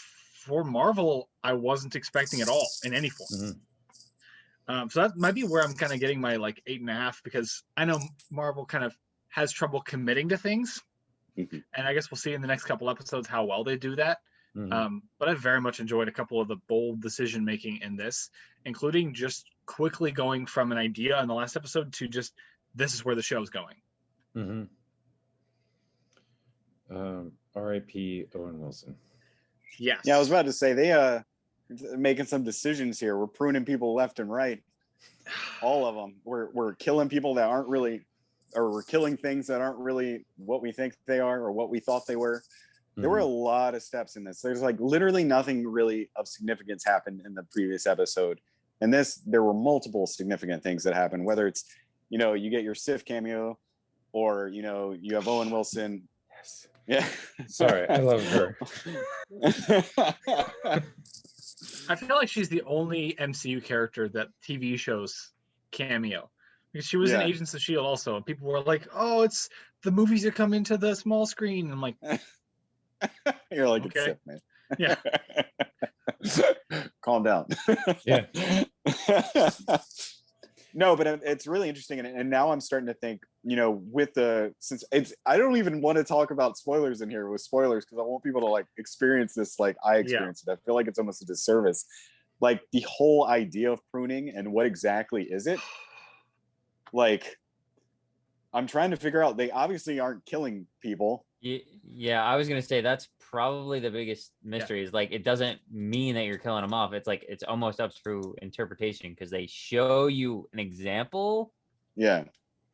for Marvel I wasn't expecting at all in any form. So that might be where I'm kind of getting my like 8.5, because I know Marvel kind of has trouble committing to things, and I guess we'll see in the next couple episodes how well they do that. But I very much enjoyed a couple of the bold decision making in this, including just quickly going from an idea in the last episode to just, this is where the show's going. R.I.P. Owen Wilson. Yes. Yeah, I was about to say, they making some decisions here. We're pruning people left and right. All of them. We're killing people that aren't really or we're killing things that aren't really what we think they are or what we thought they were. There were a lot of steps in this. There's like literally nothing really of significance happened in the previous episode. And this, there were multiple significant things that happened, whether it's, you know, you get your Sif cameo or, you know, you have Owen Wilson. Yes. Yeah. Sorry, I love her. I feel like she's the only MCU character that TV shows cameo. Because she was in Agents of S.H.I.E.L.D. also, and people were like, oh, it's the movies that come into the small screen. And I'm like, you're like, okay. It's Sif, man. Yeah. Calm down. Yeah. No, but it's really interesting. And now I'm starting to think, you know, with the, since it's, I don't even want to talk about spoilers in here with spoilers because I want people to like experience this like I experienced it. I feel like it's almost a disservice. Like the whole idea of pruning and what exactly is it? Like, I'm trying to figure out, they obviously aren't killing people. Yeah, I was gonna say that's probably the biggest mystery. Is like it doesn't mean that you're killing them off. It's like it's almost up to interpretation because they show you an example. Yeah.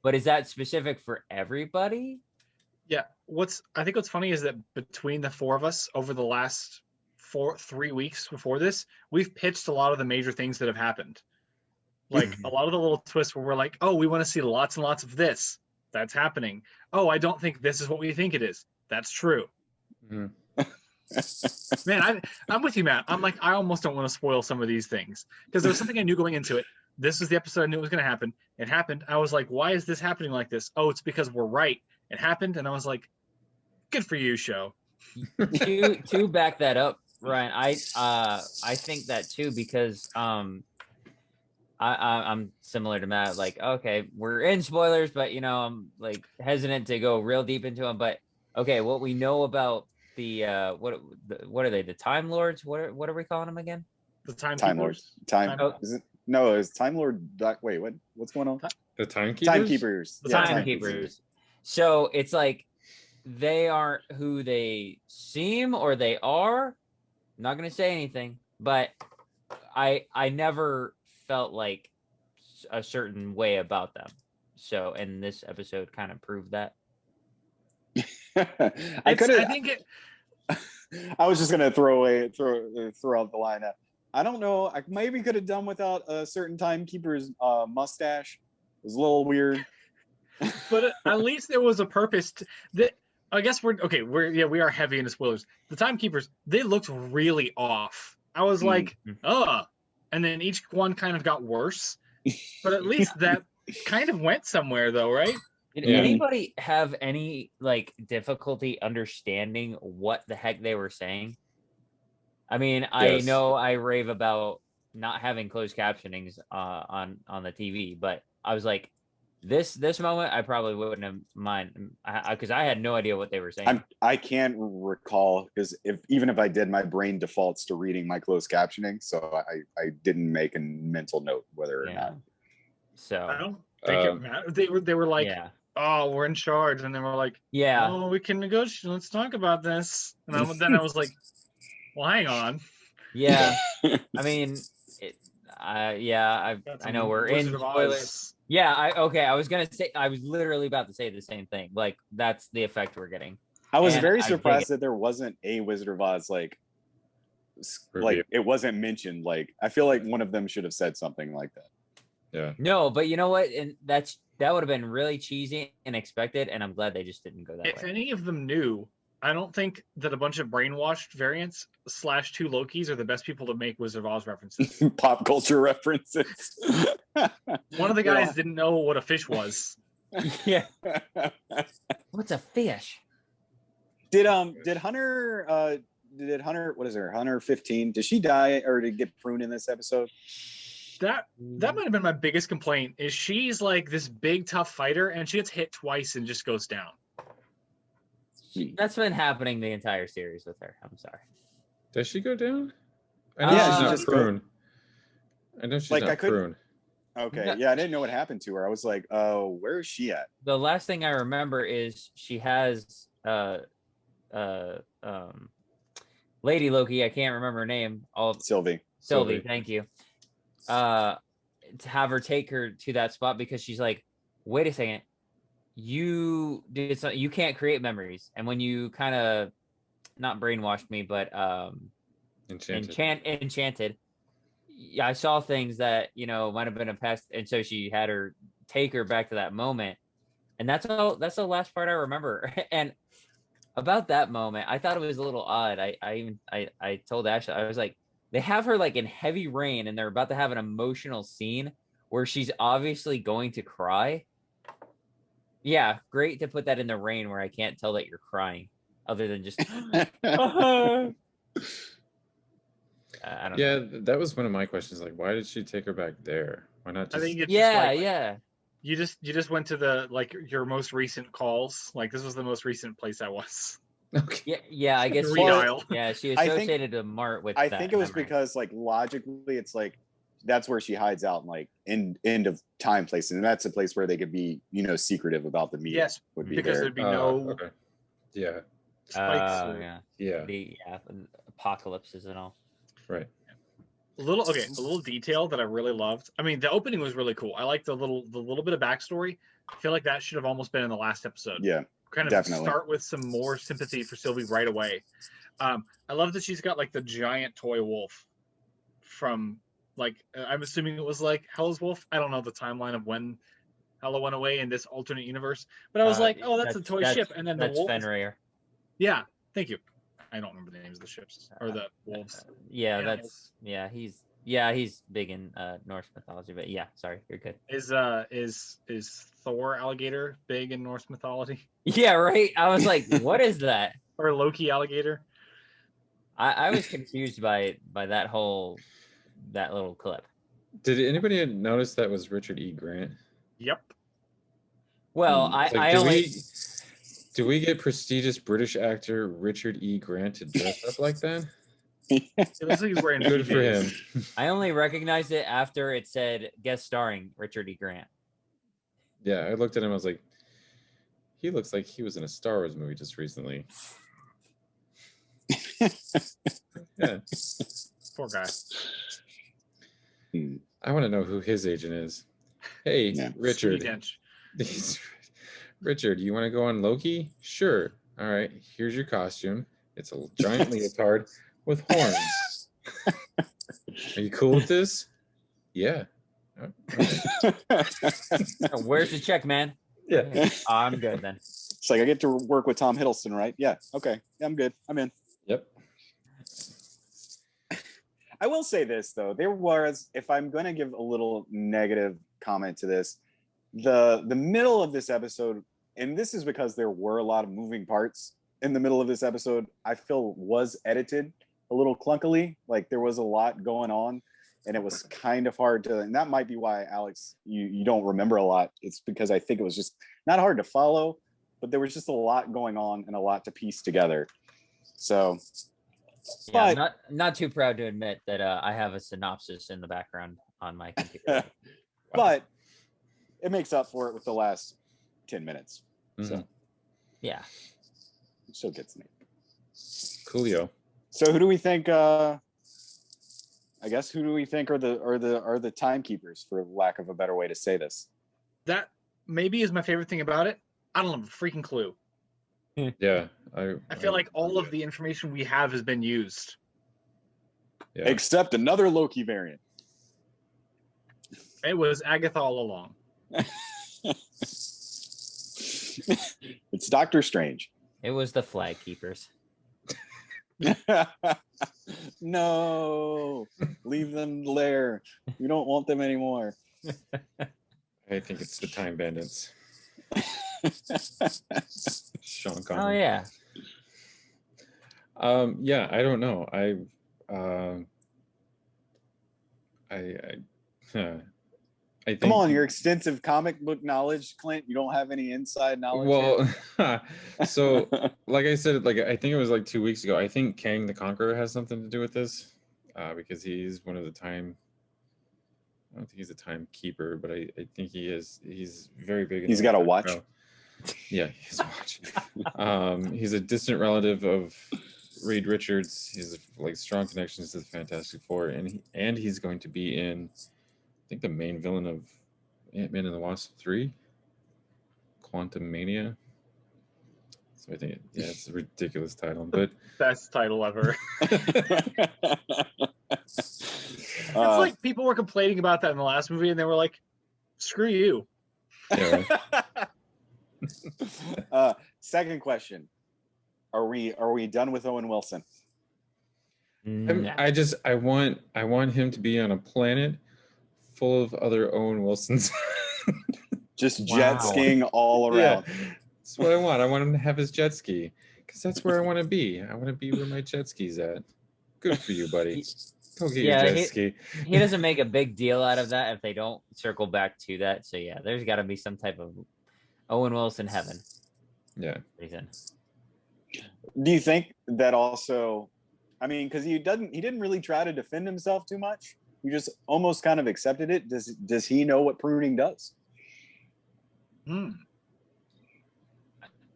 But is that specific for everybody? Yeah. I think what's funny is that between the four of us over the last 3 weeks before this, we've pitched a lot of the major things that have happened. Like a lot of the little twists where we're like, oh, we want to see lots and lots of this. That's happening. Oh, I don't think this is what we think it is. That's true. Mm-hmm. Man, I'm with you, Matt. I'm like, I almost don't want to spoil some of these things because there was something I knew going into it. This was the episode I knew it was going to happen. It happened. I was like, why is this happening like this? Oh, it's because we're right. It happened. And I was like, good for you, show. to back that up, Ryan, I think that too because I'm similar to Matt. Like, okay, we're in spoilers, but you know, I'm like hesitant to go real deep into them. But okay, what we know about the what are they? The Time Lords? What are we calling them again? The Time Lords. Is it? No, it's Time Lord. Wait, what's going on? The Timekeepers. Timekeepers. The Timekeepers. So it's like they aren't who they seem or they are. I'm not gonna say anything, but I never felt like a certain way about them. So, and this episode kind of proved that. I was just gonna throw out the line. I don't know. I maybe could have done without a certain Timekeeper's mustache. It was a little weird. But at least there was a purpose. That I guess we are heavy into spoilers. The Timekeepers, they looked really off. I was like, and then each one kind of got worse. But at least that kind of went somewhere, though, right? Did anybody have any like difficulty understanding what the heck they were saying? I mean, yes. I know I rave about not having closed captionings on the TV, but I was like, this moment I probably wouldn't have mind because I had no idea what they were saying. I can't recall because even if I did, my brain defaults to reading my closed captioning, so I didn't make a mental note whether or not. So I don't think it mattered. They were like, oh, we're in charge, and then we're like, oh, we can negotiate. Let's talk about this. And then I was like, well, hang on. Yeah, I mean, I know we're in spoilers. Yeah, I was gonna say, I was literally about to say the same thing. Like, that's the effect we're getting. I was very surprised that there wasn't a Wizard of Oz like it wasn't mentioned. Like, I feel like one of them should have said something like that. Yeah. No, but you know what? And that would have been really cheesy and expected, and I'm glad they just didn't go that way. If any of them knew, I don't think that a bunch of brainwashed variants / 2 Lokis are the best people to make Wizard of Oz references. Pop culture references. One of the guys didn't know what a fish was. Yeah. What's a fish? Did Hunter what is her? Hunter 15? Did she die or did get pruned in this episode? That might have been my biggest complaint. Is she's like this big tough fighter and she gets hit twice and just goes down. That's been happening the entire series with her. I'm sorry. Does she go down? I know she's not prune. I know she's not prune. Okay, yeah, I didn't know what happened to her. I was like, oh, where is she at? The last thing I remember is she has Lady Loki. I can't remember her name. Sylvie, thank you. To have her take her to that spot because she's like, wait a second, you did something. You can't create memories, and when you kind of not brainwashed me, but enchanted. Yeah, I saw things that might have been a past, and so she had her take her back to that moment, and that's all. That's the last part I remember. And about that moment, I thought it was a little odd. I told Ashley, I was like, they have her like in heavy rain, and they're about to have an emotional scene where she's obviously going to cry. Yeah, great to put that in the rain where I can't tell that you're crying, other than just. I don't know. Yeah, that was one of my questions. Like, why did she take her back there? Why not I just? think it's Yeah. You just went to the your most recent calls. Like this was the most recent place I was. Okay. Yeah. I guess The she. redial. Yeah, she I think- associated a Mart with. I that think it was memory. because like logically, it's like that's where she hides out in like end of time place, and that's a place where they could be secretive about the meeting. Yes, would be because there. there'd be no Okay. Yeah. spikes. Or, Yeah. Yeah. Apocalypses and all. Right. a little detail that I really loved. I mean, the opening was really cool. I like the little bit of backstory. I feel like that should have almost been in the last episode. Yeah, Kind of definitely. start with some more sympathy for Sylvie right away. I love that she's got like the giant toy wolf from like I'm assuming it was like Hell's Wolf. I don't know the timeline of when Hella went away in this alternate universe, but I was like, oh, that's a toy ship, and then the wolf. Fenrir. Yeah, thank you. I don't remember the names of the ships or the wolves. He's big in Norse mythology, but yeah, sorry, you're good. Is Thor alligator big in Norse mythology? Yeah, right. I was like, what is that? Or Loki alligator? I was confused by that little clip. Did anybody notice that was Richard E. Grant? Yep. Well, do we get prestigious British actor Richard E. Grant to dress up like that? It looks like he's wearing Good for him. PJs. I only recognized it after it said guest starring Richard E. Grant. Yeah, I looked at him. I was like, he looks like he was in a Star Wars movie just recently. Yeah. Poor guy. I want to know who his agent is. Hey, Yeah. Richard. Sweetie Dench. Richard, you want to go on Loki? Sure. All right. Here's your costume. It's a giant leotard with horns. Are you cool with this? Yeah. All right. Where's the check, man? Yeah. I'm good then. It's like I get to work with Tom Hiddleston, right? Yeah. Okay. I'm good. I'm in. Yep. I will say this though, there was, if I'm going to give a little negative comment to this, the middle of this episode, and this is because there were a lot of moving parts in the middle of this episode, I feel was edited a little clunkily. Like there was a lot going on, and it was kind of hard to, and that might be why, Alex, you don't remember a lot. It's because I think it was just not hard to follow, but there was just a lot going on and a lot to piece together. So. Yeah, I'm not too proud to admit that I have a synopsis in the background on my computer. But it makes up for it with the last 10 minutes. Mm-hmm. So yeah, it still gets me. Coolio. So who do we think? I guess who do we think are the timekeepers, for lack of a better way to say this? That maybe is my favorite thing about it. I don't have a freaking clue. Yeah. I feel like all of the information we have has been used. Yeah. Except another Loki variant. It was Agatha all along. It's Doctor Strange. it was the Flag Keepers. No, leave them there. We don't want them anymore. I think it's the Time Bandits. Sean Oh Connery. yeah, Yeah, I don't know. I think. Come on, your extensive comic book knowledge, Clint. You don't have any inside knowledge. Well, so like I said, like I think it was like 2 weeks ago. I think Kang the Conqueror has something to do with this, because he's one of the time. I don't think he's a timekeeper, but I think he is. He's very big. He's got a watch. Yeah, he's a watch. He's a distant relative of Reed Richards. He's like strong connections to the Fantastic Four, and he's going to be in, I think, the main villain of Ant-Man and the Wasp 3, Quantum Mania. So I think, it's a ridiculous title, but Best title ever. It's like people were complaining about that in the last movie, and they were like, "Screw you." yeah, right. Second question: Are we done with Owen Wilson? Nah. I want him to be on a planet full of other Owen Wilsons. Just Wow. jet skiing all around. Yeah, that's what I want. I want him to have his jet ski because that's where I want to be. I want to be where my jet ski's at. Good for you, buddy. Go get your jet ski. He doesn't make a big deal out of that if they don't circle back to that. So yeah, there's got to be some type of Owen Wilson heaven. Yeah. Reason. Do you think that also? I mean, because he didn't really try to defend himself too much. He just almost kind of accepted it. Does he know what pruning does?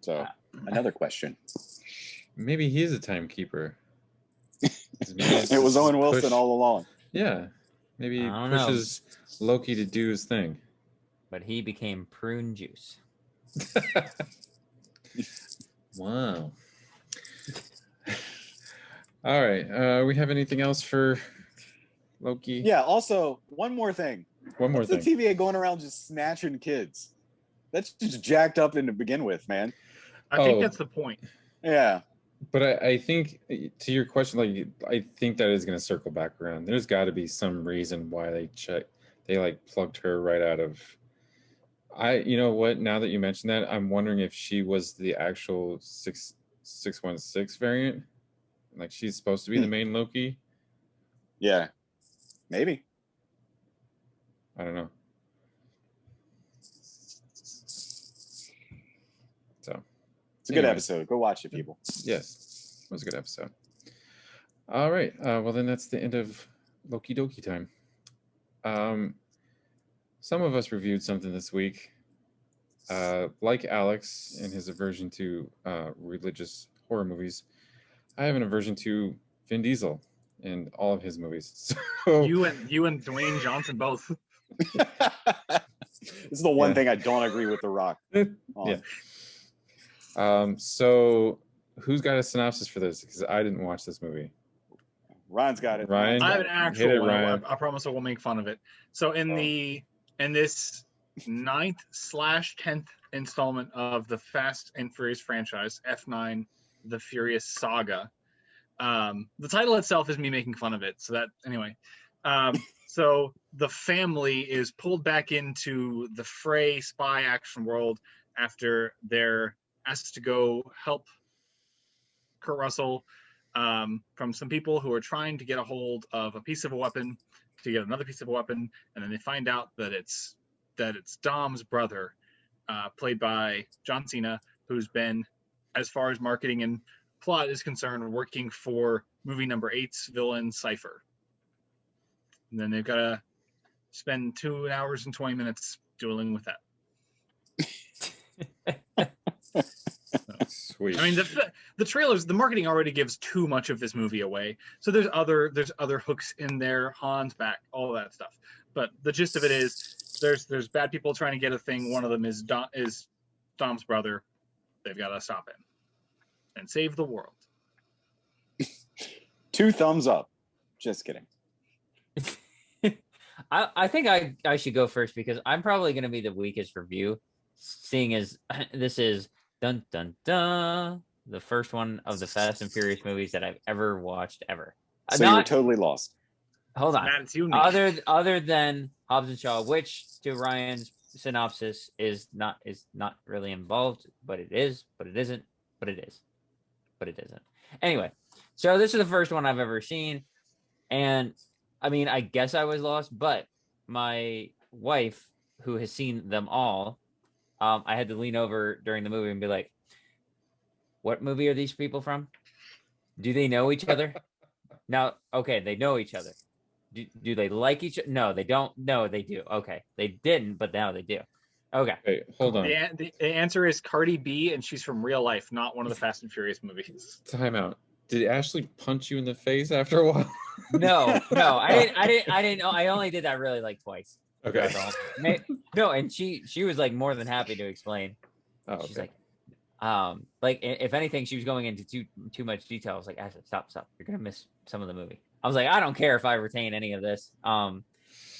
So another question. Maybe he is a timekeeper. It was Owen Wilson all along. Yeah. Maybe he I don't know. pushes Loki to do his thing. But he became prune juice. Wow. All right. We have anything else for Loki? Yeah. Also, one more thing. One more What's thing. the TVA going around just snatching kids? That's just jacked up to begin with, man. I think that's the point. Yeah. But I think to your question, like I think that is going to circle back around. There's got to be some reason why they like plugged her right out of. You know what? Now that you mentioned that, I'm wondering if she was the actual 616 variant. Like she's supposed to be the main Loki. Yeah. Maybe. I don't know. So it's a good episode. Go watch it, people. Yes, it was a good episode. All right. Well, then that's the end of Loki Dokie time. Some of us reviewed something this week. Like Alex in his aversion to religious horror movies, I have an aversion to Vin Diesel in all of his movies. So You and Dwayne Johnson both. This is the one thing I don't agree with The Rock on. Yeah. So who's got a synopsis for this? Because I didn't watch this movie. Ryan's got it. Ryan? I have an Hit it, actual one. Ryan. I promise I won't make fun of it. So in this 9th/10th installment of the Fast and Furious franchise, F9, The Furious Saga. The title itself is me making fun of it. So that anyway. So the family is pulled back into the fray spy action world after they're asked to go help Kurt Russell from some people who are trying to get a hold of a piece of a weapon to get another piece of a weapon, and then they find out that it's Dom's brother, played by John Cena, who's been, as far as marketing and plot is concerned, working for movie number 8's villain Cypher. And then they've got to spend 2 hours and 20 minutes dueling with that. Sweet. I mean, the trailers, the marketing already gives too much of this movie away. So there's other hooks in there, Han's back, all that stuff. But the gist of it is there's bad people trying to get a thing. One of them is Dom's brother. They've got to stop him and save the world. 2 thumbs up. Just kidding. I think I should go first because I'm probably going to be the weakest review, seeing as this is dun dun dun the first one of the Fast and Furious movies that I've ever watched ever. So you're totally lost. Hold on. That's unique. Other than Hobbs and Shaw, which to Ryan's synopsis is not really involved, but it is, but it isn't, but it is, but it isn't. Anyway, so this is the first one I've ever seen, and I mean, I guess I was lost, but my wife, who has seen them all, I had to lean over during the movie and be like, "What movie are these people from? Do they know each other?" Now, okay, they know each other. Do they like each other? No, they don't. No, they do. Okay, they didn't, but now they do. Okay. Wait, hold on. The answer is Cardi B, and she's from real life, not one of the Fast and Furious movies. Time out. Did Ashley punch you in the face after a while? No, I didn't know. I only did that really like twice. Okay. No, and she was like more than happy to explain. Oh, She's okay. if anything, she was going into too much detail. I was like, Ashley, stop. You're gonna miss some of the movie. I was like, I don't care if I retain any of this.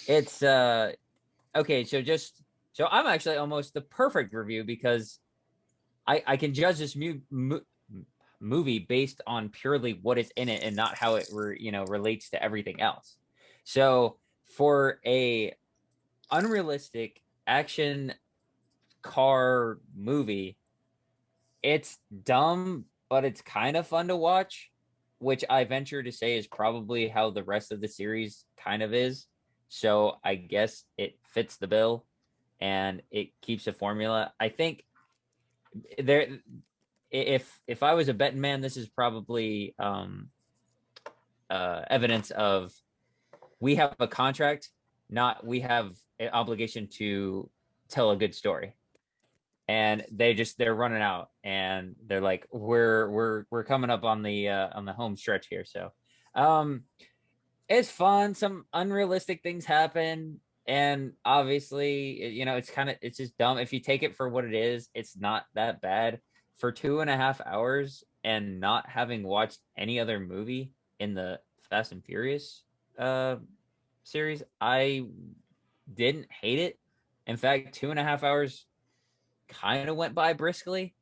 It's okay. So I'm actually almost the perfect review because I can judge this movie based on purely what is in it and not how it relates to everything else. So for a unrealistic action car movie, it's dumb, but it's kind of fun to watch, which I venture to say is probably how the rest of the series kind of is. So I guess it fits the bill and it keeps a formula. I think there if I was a betting man, this is probably evidence of we have a contract, not we have an obligation to tell a good story. And they're running out, and they're like, we're coming up on the home stretch here. So it's fun. Some unrealistic things happen, and obviously, it's just dumb. If you take it for what it is, it's not that bad. For 2.5 hours and not having watched any other movie in the Fast and Furious series, I didn't hate it. In fact, 2.5 hours kind of went by briskly.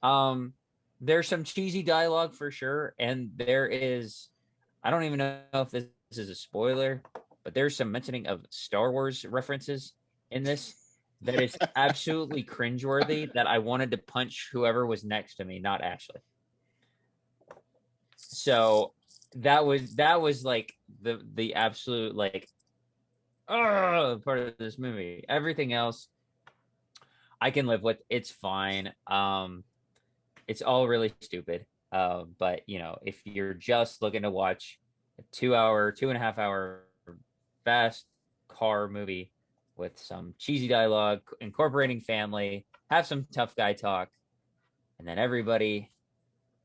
There's some cheesy dialogue for sure, and I don't even know if this is a spoiler, but there's some mentioning of Star Wars references in this that is absolutely cringeworthy that I wanted to punch whoever was next to me, not Ashley. So that was like the absolute part of this movie. Everything else I can live with. It's fine. It's all really stupid. But if you're just looking to watch a 2.5 hour fast car movie with some cheesy dialogue, incorporating family, have some tough guy talk, and then everybody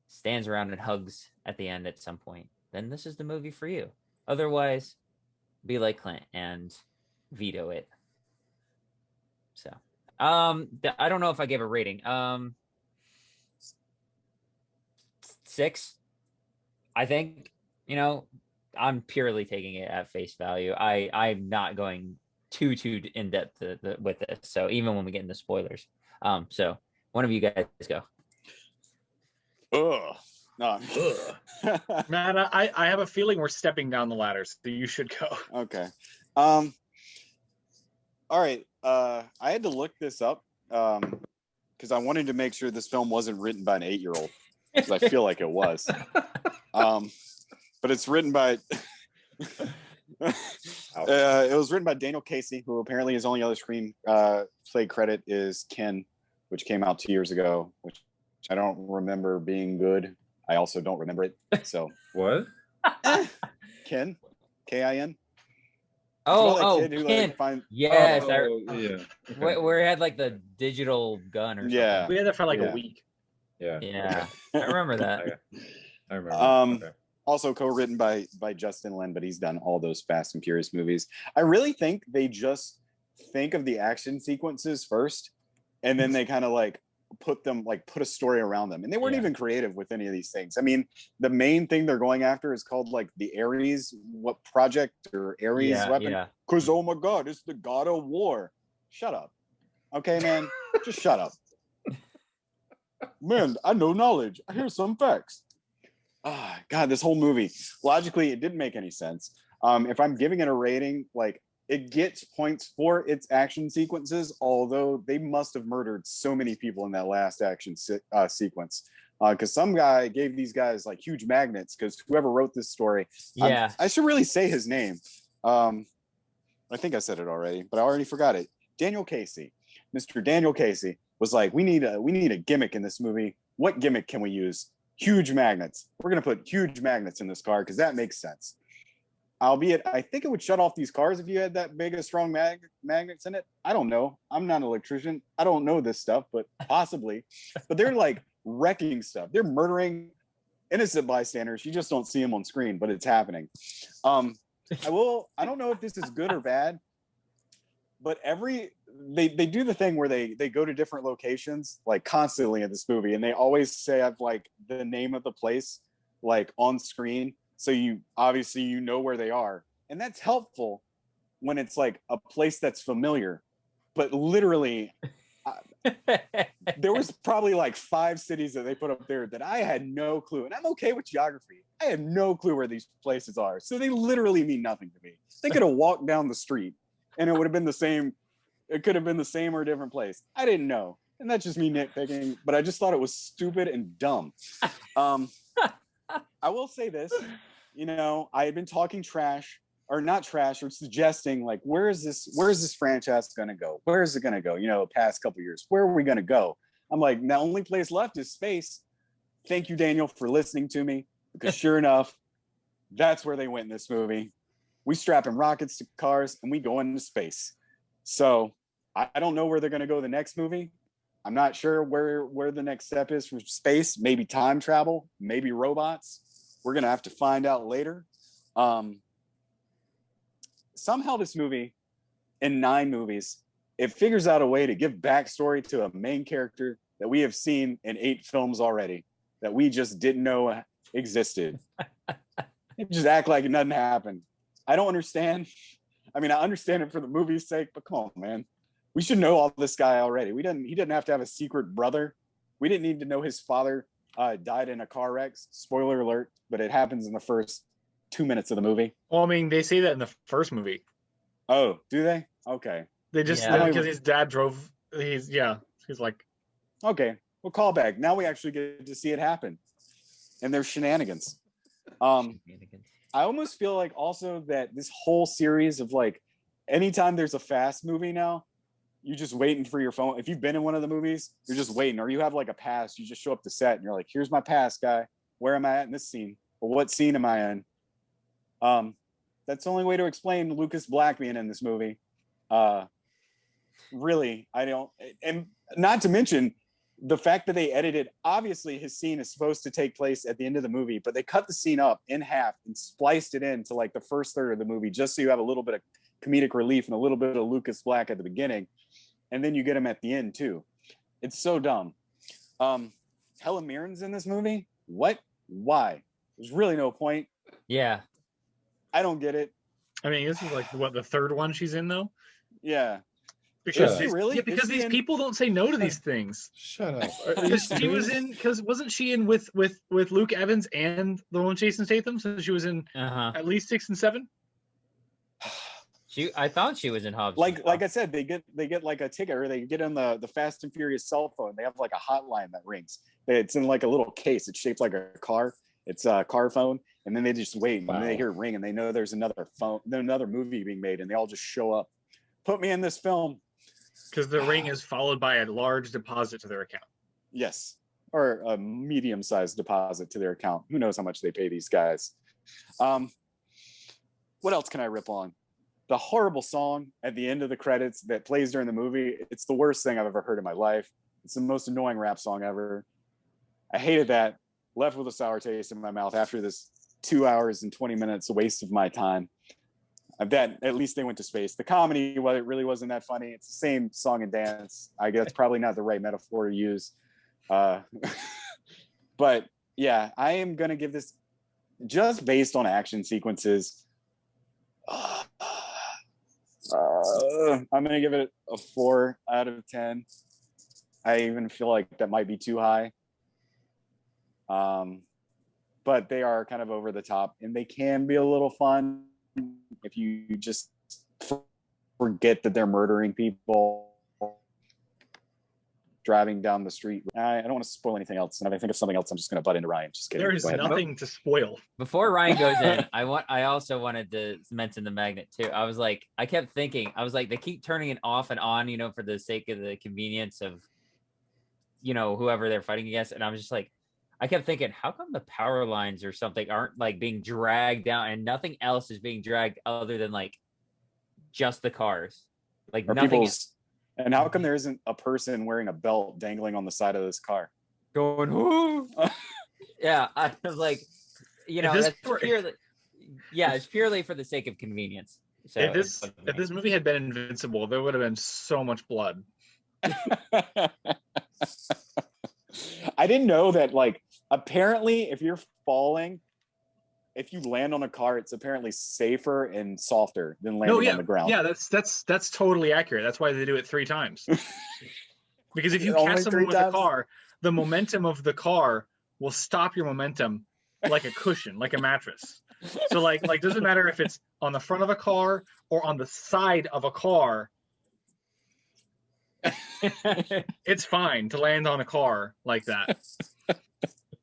stands around and hugs at the end at some point, then this is the movie for you. Otherwise, be like Clint and veto it. So, I don't know if I gave a rating. 6, I think. I'm purely taking it at face value. I'm not going too in depth with this. So even when we get into spoilers, so one of you guys go. Ugh. No. Man, I have a feeling we're stepping down the ladder, so you should go. Okay. All right. I had to look this up because I wanted to make sure this film wasn't written by an 8-year-old, because I feel like it was. But it's written by it was written by Daniel Casey, who apparently his only other screenplay credit is Ken, which came out 2 years ago, which I don't remember being good. I also don't remember it. So What? Ken, K-I-N. Ken. Yes, yeah. where it had like the digital gun or something. Yeah. We had that for like a week. Yeah, I remember that. I remember. Okay. Also co-written by Justin Lin, but he's done all those Fast and Furious movies. I really think they just think of the action sequences first, and then they kind of put a story around them. And they weren't even creative with any of these things. I mean, the main thing they're going after is called the Ares project or Ares weapon. Because oh my God, it's the God of War. Shut up. Okay, man. Just shut up. Man, I know knowledge. Here's some facts. God, this whole movie, logically, it didn't make any sense. If I'm giving it a rating, it gets points for its action sequences, although they must have murdered so many people in that last action sequence. Because some guy gave these guys huge magnets, because whoever wrote this story, I should really say his name. I think I said it already, but I already forgot it. Daniel Casey. Mr. Daniel Casey was like, we need a gimmick in this movie. What gimmick can we use? Huge magnets. We're going to put huge magnets in this car because that makes sense. Albeit, I think it would shut off these cars if you had that big of strong magnets in it. I don't know. I'm not an electrician. I don't know this stuff, but possibly. But they're wrecking stuff. They're murdering innocent bystanders. You just don't see them on screen, but it's happening. I don't know if this is good or bad, but they do the thing where they go to different locations like constantly in this movie, and they always say have like the name of the place like on screen, so you obviously you know where they are, and that's helpful when it's like a place that's familiar. But literally, there was probably like 5 cities that they put up there that I had no clue, and I'm okay with geography. I have no clue where these places are, so they literally mean nothing to me. They could have walked down the street, and it would have been the same. It could have been the same or a different place. I didn't know, and that's just me nitpicking. But I just thought it was stupid and dumb. I will say this, you know, I had been talking trash. Or not trash, or suggesting like, where is this franchise gonna go? Where is it gonna go? You know, past couple years, where are we gonna go? I'm like, the only place left is space. Thank you, Daniel, for listening to me, because sure enough, that's where they went in this movie. We strapping rockets to cars and we go into space. So I don't know where they're gonna go the next movie. I'm not sure where the next step is from space. Maybe time travel, maybe robots. We're gonna have to find out later. Somehow this movie, in 9 movies, it figures out a way to give backstory to a main character that we have seen in 8 films already, that we just didn't know existed. It just act like nothing happened. I don't understand. I mean, I understand it for the movie's sake, but come on, man. We should know all this guy already. He didn't have to have a secret brother. We didn't need to know his father died in a car wreck. Spoiler alert, but it happens in the first 2 minutes of the movie. Well, I mean, they say that in the first movie. Oh, do they? Okay. They just because his dad drove. He's like, okay. We'll call back. Now we actually get to see it happen, and there's shenanigans. I almost feel like also that this whole series of like, anytime there's a Fast movie now, you're just waiting for your phone. If you've been in one of the movies, you're just waiting, or you have like a pass. You just show up to set, and you're like, "Here's my pass, guy. Where am I at in this scene? Or what scene am I in?" That's the only way to explain Lucas Black being in this movie. Really, I don't, and not to mention the fact that they edited, obviously his scene is supposed to take place at the end of the movie, but they cut the scene up in half and spliced it into like the first third of the movie, just so you have a little bit of comedic relief and a little bit of Lucas Black at the beginning. And then you get him at the end too. It's so dumb. Helen Mirren's in this movie. What? Why? There's really no point. Yeah. I don't get it. I mean, this is like what, the 3rd one she's in though? Yeah. Because Is these people don't say no to these things. Shut up. She was in, because wasn't she in with Luke Evans and the one Jason Statham? So she was in at least 6 and 7. I thought she was in Hobbs. Like I said, they get like a ticket, or they get on the Fast and Furious cell phone. They have like a hotline that rings. It's in like a little case. It's shaped like a car. It's a car phone, and then they just wait, and they hear it ring, and they know there's another movie being made, and they all just show up. Put me in this film. Because the ring is followed by a large deposit to their account. Yes, or a medium-sized deposit to their account. Who knows how much they pay these guys? What else can I rip on? The horrible song at the end of the credits that plays during the movie. It's the worst thing I've ever heard in my life. It's the most annoying rap song ever. I hated that. Left with a sour taste in my mouth after this 2 hours and 20 minutes, a waste of my time. That at least they went to space. The comedy, well, it really wasn't that funny. It's the same song and dance. I guess probably not the right metaphor to use. But yeah, I am going to give this, just based on action sequences, I'm going to give it a 4 out of 10. I even feel like that might be too high. But they are kind of over the top, and they can be a little fun if you just forget that they're murdering people driving down the street. I don't want to spoil anything else, and if I think of something else, I'm just going to butt into Ryan. Just kidding. There is nothing to spoil. Before Ryan goes in, I also wanted to mention the magnet too. I kept thinking, they keep turning it off and on, for the sake of the convenience of, whoever they're fighting against, and I was just like, I kept thinking, how come the power lines or something aren't like being dragged down, and nothing else is being dragged other than like just the cars, like or nothing. And how come there isn't a person wearing a belt dangling on the side of this car? Going, whoo! Yeah, I was like, that's purely, it's purely for the sake of convenience. So if it's this bugged if me. this movie had been Invincible, there would have been so much blood. I didn't know that, like, apparently if you're falling, if you land on a car, it's apparently safer and softer than landing on the ground. Yeah, that's totally accurate. That's why they do it 3 times. Because if you Only catch someone 3 with a times? car, the momentum of the car will stop your momentum like a cushion, like a mattress. So like doesn't matter if it's on the front of a car or on the side of a car, it's fine to land on a car like that.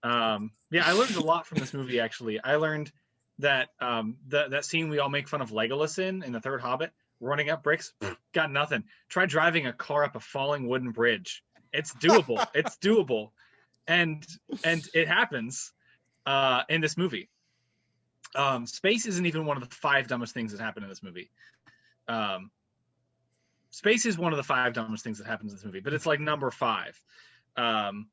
Yeah, I learned a lot from this movie. Actually, I learned that that scene we all make fun of Legolas in the Third Hobbit, running up bricks, got nothing. Try driving a car up a falling wooden bridge. It's doable. It's doable, and it happens in this movie. Space isn't even one of the 5 dumbest things that happen in this movie. Space is one of the 5 dumbest things that happens in this movie, but it's like number 5. I'm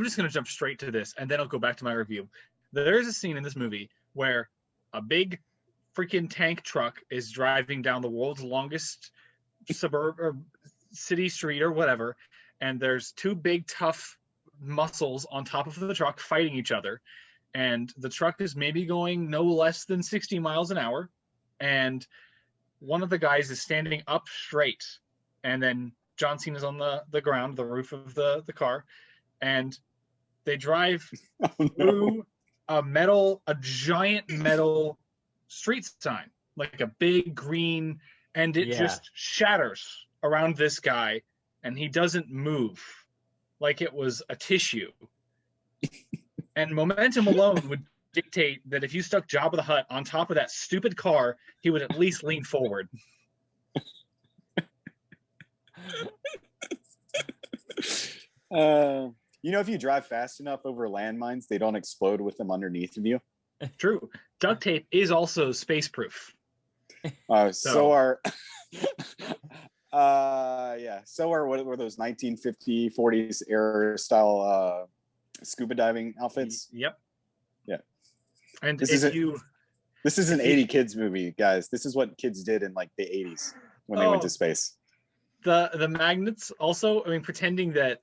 just going to jump straight to this, and then I'll go back to my review. There is a scene in this movie where a big freaking tank truck is driving down the world's longest suburb or city street or whatever, and there's 2 big tough muscles on top of the truck fighting each other, and the truck is maybe going no less than 60 miles an hour, and one of the guys is standing up straight, and then John Cena's on the ground, the roof of the car, and they drive through a giant metal street sign, like a big green, and it just shatters around this guy, and he doesn't move like it was a tissue. And momentum alone would dictate that if you stuck Jabba the Hutt on top of that stupid car, he would at least lean forward. If you drive fast enough over landmines, they don't explode with them underneath of you. True. Duct tape is also space proof. So are what were those 1950 40s era style scuba diving outfits? Yep. Yeah. And this is an 80 kids movie, guys. This is what kids did in like the 80s when they went to space. The magnets also, I mean, pretending that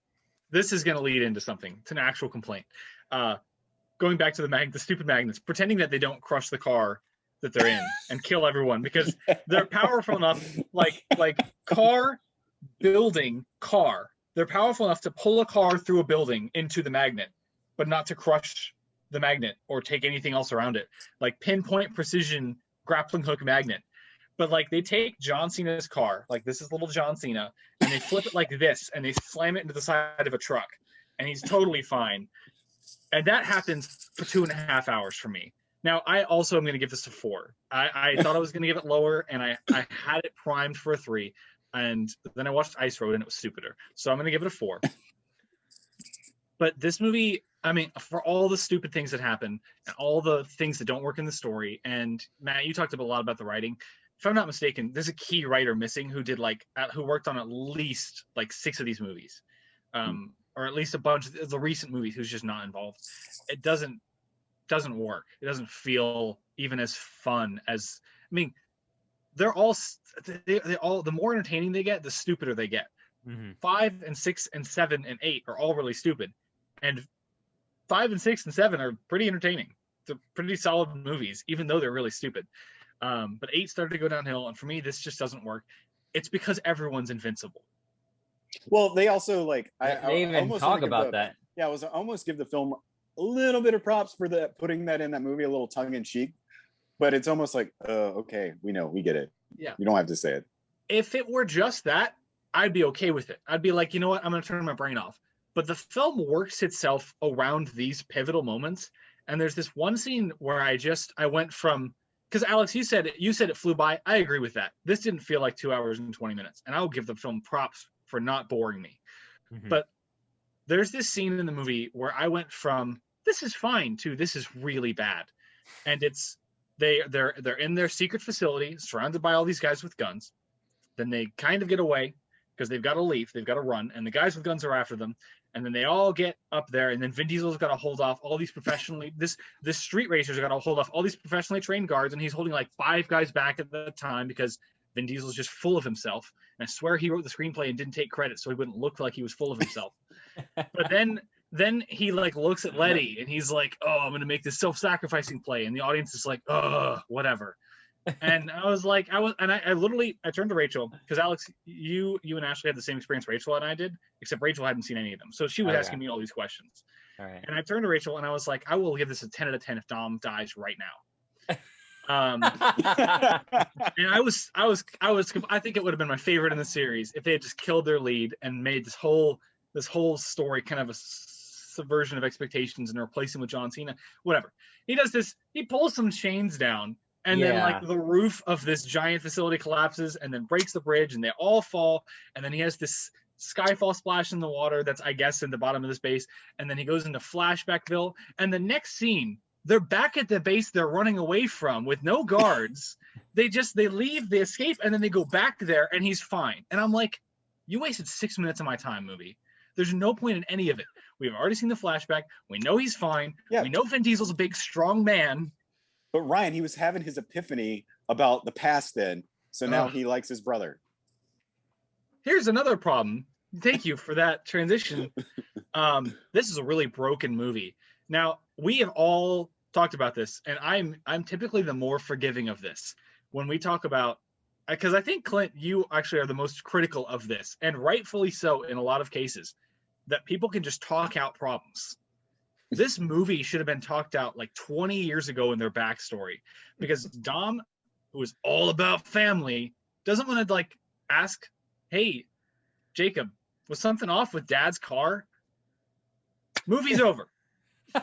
this is going to lead into something, to an actual complaint. Going back to the stupid magnets, pretending that they don't crush the car that they're in and kill everyone because they're powerful enough, like car building car. They're powerful enough to pull a car through a building into the magnet, but not to crush the magnet or take anything else around it. Like pinpoint precision grappling hook magnet. But like they take John Cena's car, like this is little John Cena, and they flip it like this, and they slam it into the side of a truck, and he's totally fine. And that happens for 2.5 hours for me. Now, I also am going to give this a 4. I thought I was going to give it lower, and I had it primed for a 3, and then I watched Ice Road, and it was stupider. So I'm going to give it a 4. But this movie, I mean, for all the stupid things that happen, and all the things that don't work in the story, and Matt, you talked a lot about the writing. If I'm not mistaken, there's a key writer missing who who worked on at least like 6 of these movies, or at least a bunch of the recent movies. Who's just not involved. It doesn't work. It doesn't feel even as fun as. I mean, they all the more entertaining they get, the stupider they get. 5 and 6 and 7 and 8 are all really stupid, and 5 and 6 and 7 are pretty entertaining. They're pretty solid movies, even though they're really stupid. But 8 started to go downhill, and for me, this just doesn't work. It's because everyone's invincible. Well, they also they even talk about that. Yeah, I was almost give the film a little bit of props for putting that in that movie, a little tongue in cheek. But it's almost like, okay, we get it. Yeah, you don't have to say it. If it were just that, I'd be okay with it. I'd be like, you know what, I'm going to turn my brain off. But the film works itself around these pivotal moments, and there's this one scene where I went from. Because Alex, you said it flew by. I agree with that. This didn't feel like 2 hours and 20 minutes, and I'll give the film props for not boring me. But there's this scene in the movie where I went from this is fine to this is really bad, and it's they're in their secret facility surrounded by all these guys with guns. Then they kind of get away, because they've got to leave, they've got to run, and the guys with guns are after them. And then they all get up there, and then Vin Diesel's got to hold off all these this street racer's got to hold off all these professionally trained guards, and he's holding like 5 guys back at the time because Vin Diesel's just full of himself. And I swear he wrote the screenplay and didn't take credit so he wouldn't look like he was full of himself. But then he like looks at Letty and he's like, "Oh, I'm gonna make this self-sacrificing play," and the audience is like, "Oh, whatever." And I literally turned to Rachel because Alex, you and Ashley had the same experience Rachel and I did, except Rachel hadn't seen any of them, so she was asking me all these questions. All right. And I turned to Rachel and I was like, "I will give this a 10 out of 10 if Dom dies right now." And I think it would have been my favorite in the series if they had just killed their lead and made this whole story kind of a subversion of expectations and replace him with John Cena. Whatever. He does this. He pulls some chains down. And then like the roof of this giant facility collapses and then breaks the bridge and they all fall. And then he has this skyfall splash in the water that's, I guess, in the bottom of this base. And then he goes into Flashbackville. And the next scene, they're back at the base they're running away from with no guards. They leave, they escape, and then they go back there and he's fine. And I'm like, you wasted 6 minutes of my time, movie. There's no point in any of it. We've already seen the flashback. We know he's fine. Yeah. We know Vin Diesel's a big, strong man. But Ryan, he was having his epiphany about the past then. So now he likes his brother. Here's another problem. Thank you for that transition. This is a really broken movie. Now, we have all talked about this, and I'm typically the more forgiving of this. When we talk about, because I think, Clint, you actually are the most critical of this, and rightfully so in a lot of cases, that people can just talk out problems. This movie should have been talked out like 20 years ago in their backstory, because Dom, who is all about family, doesn't want to like ask, "Hey, Jacob, was something off with Dad's car?" Movie's over.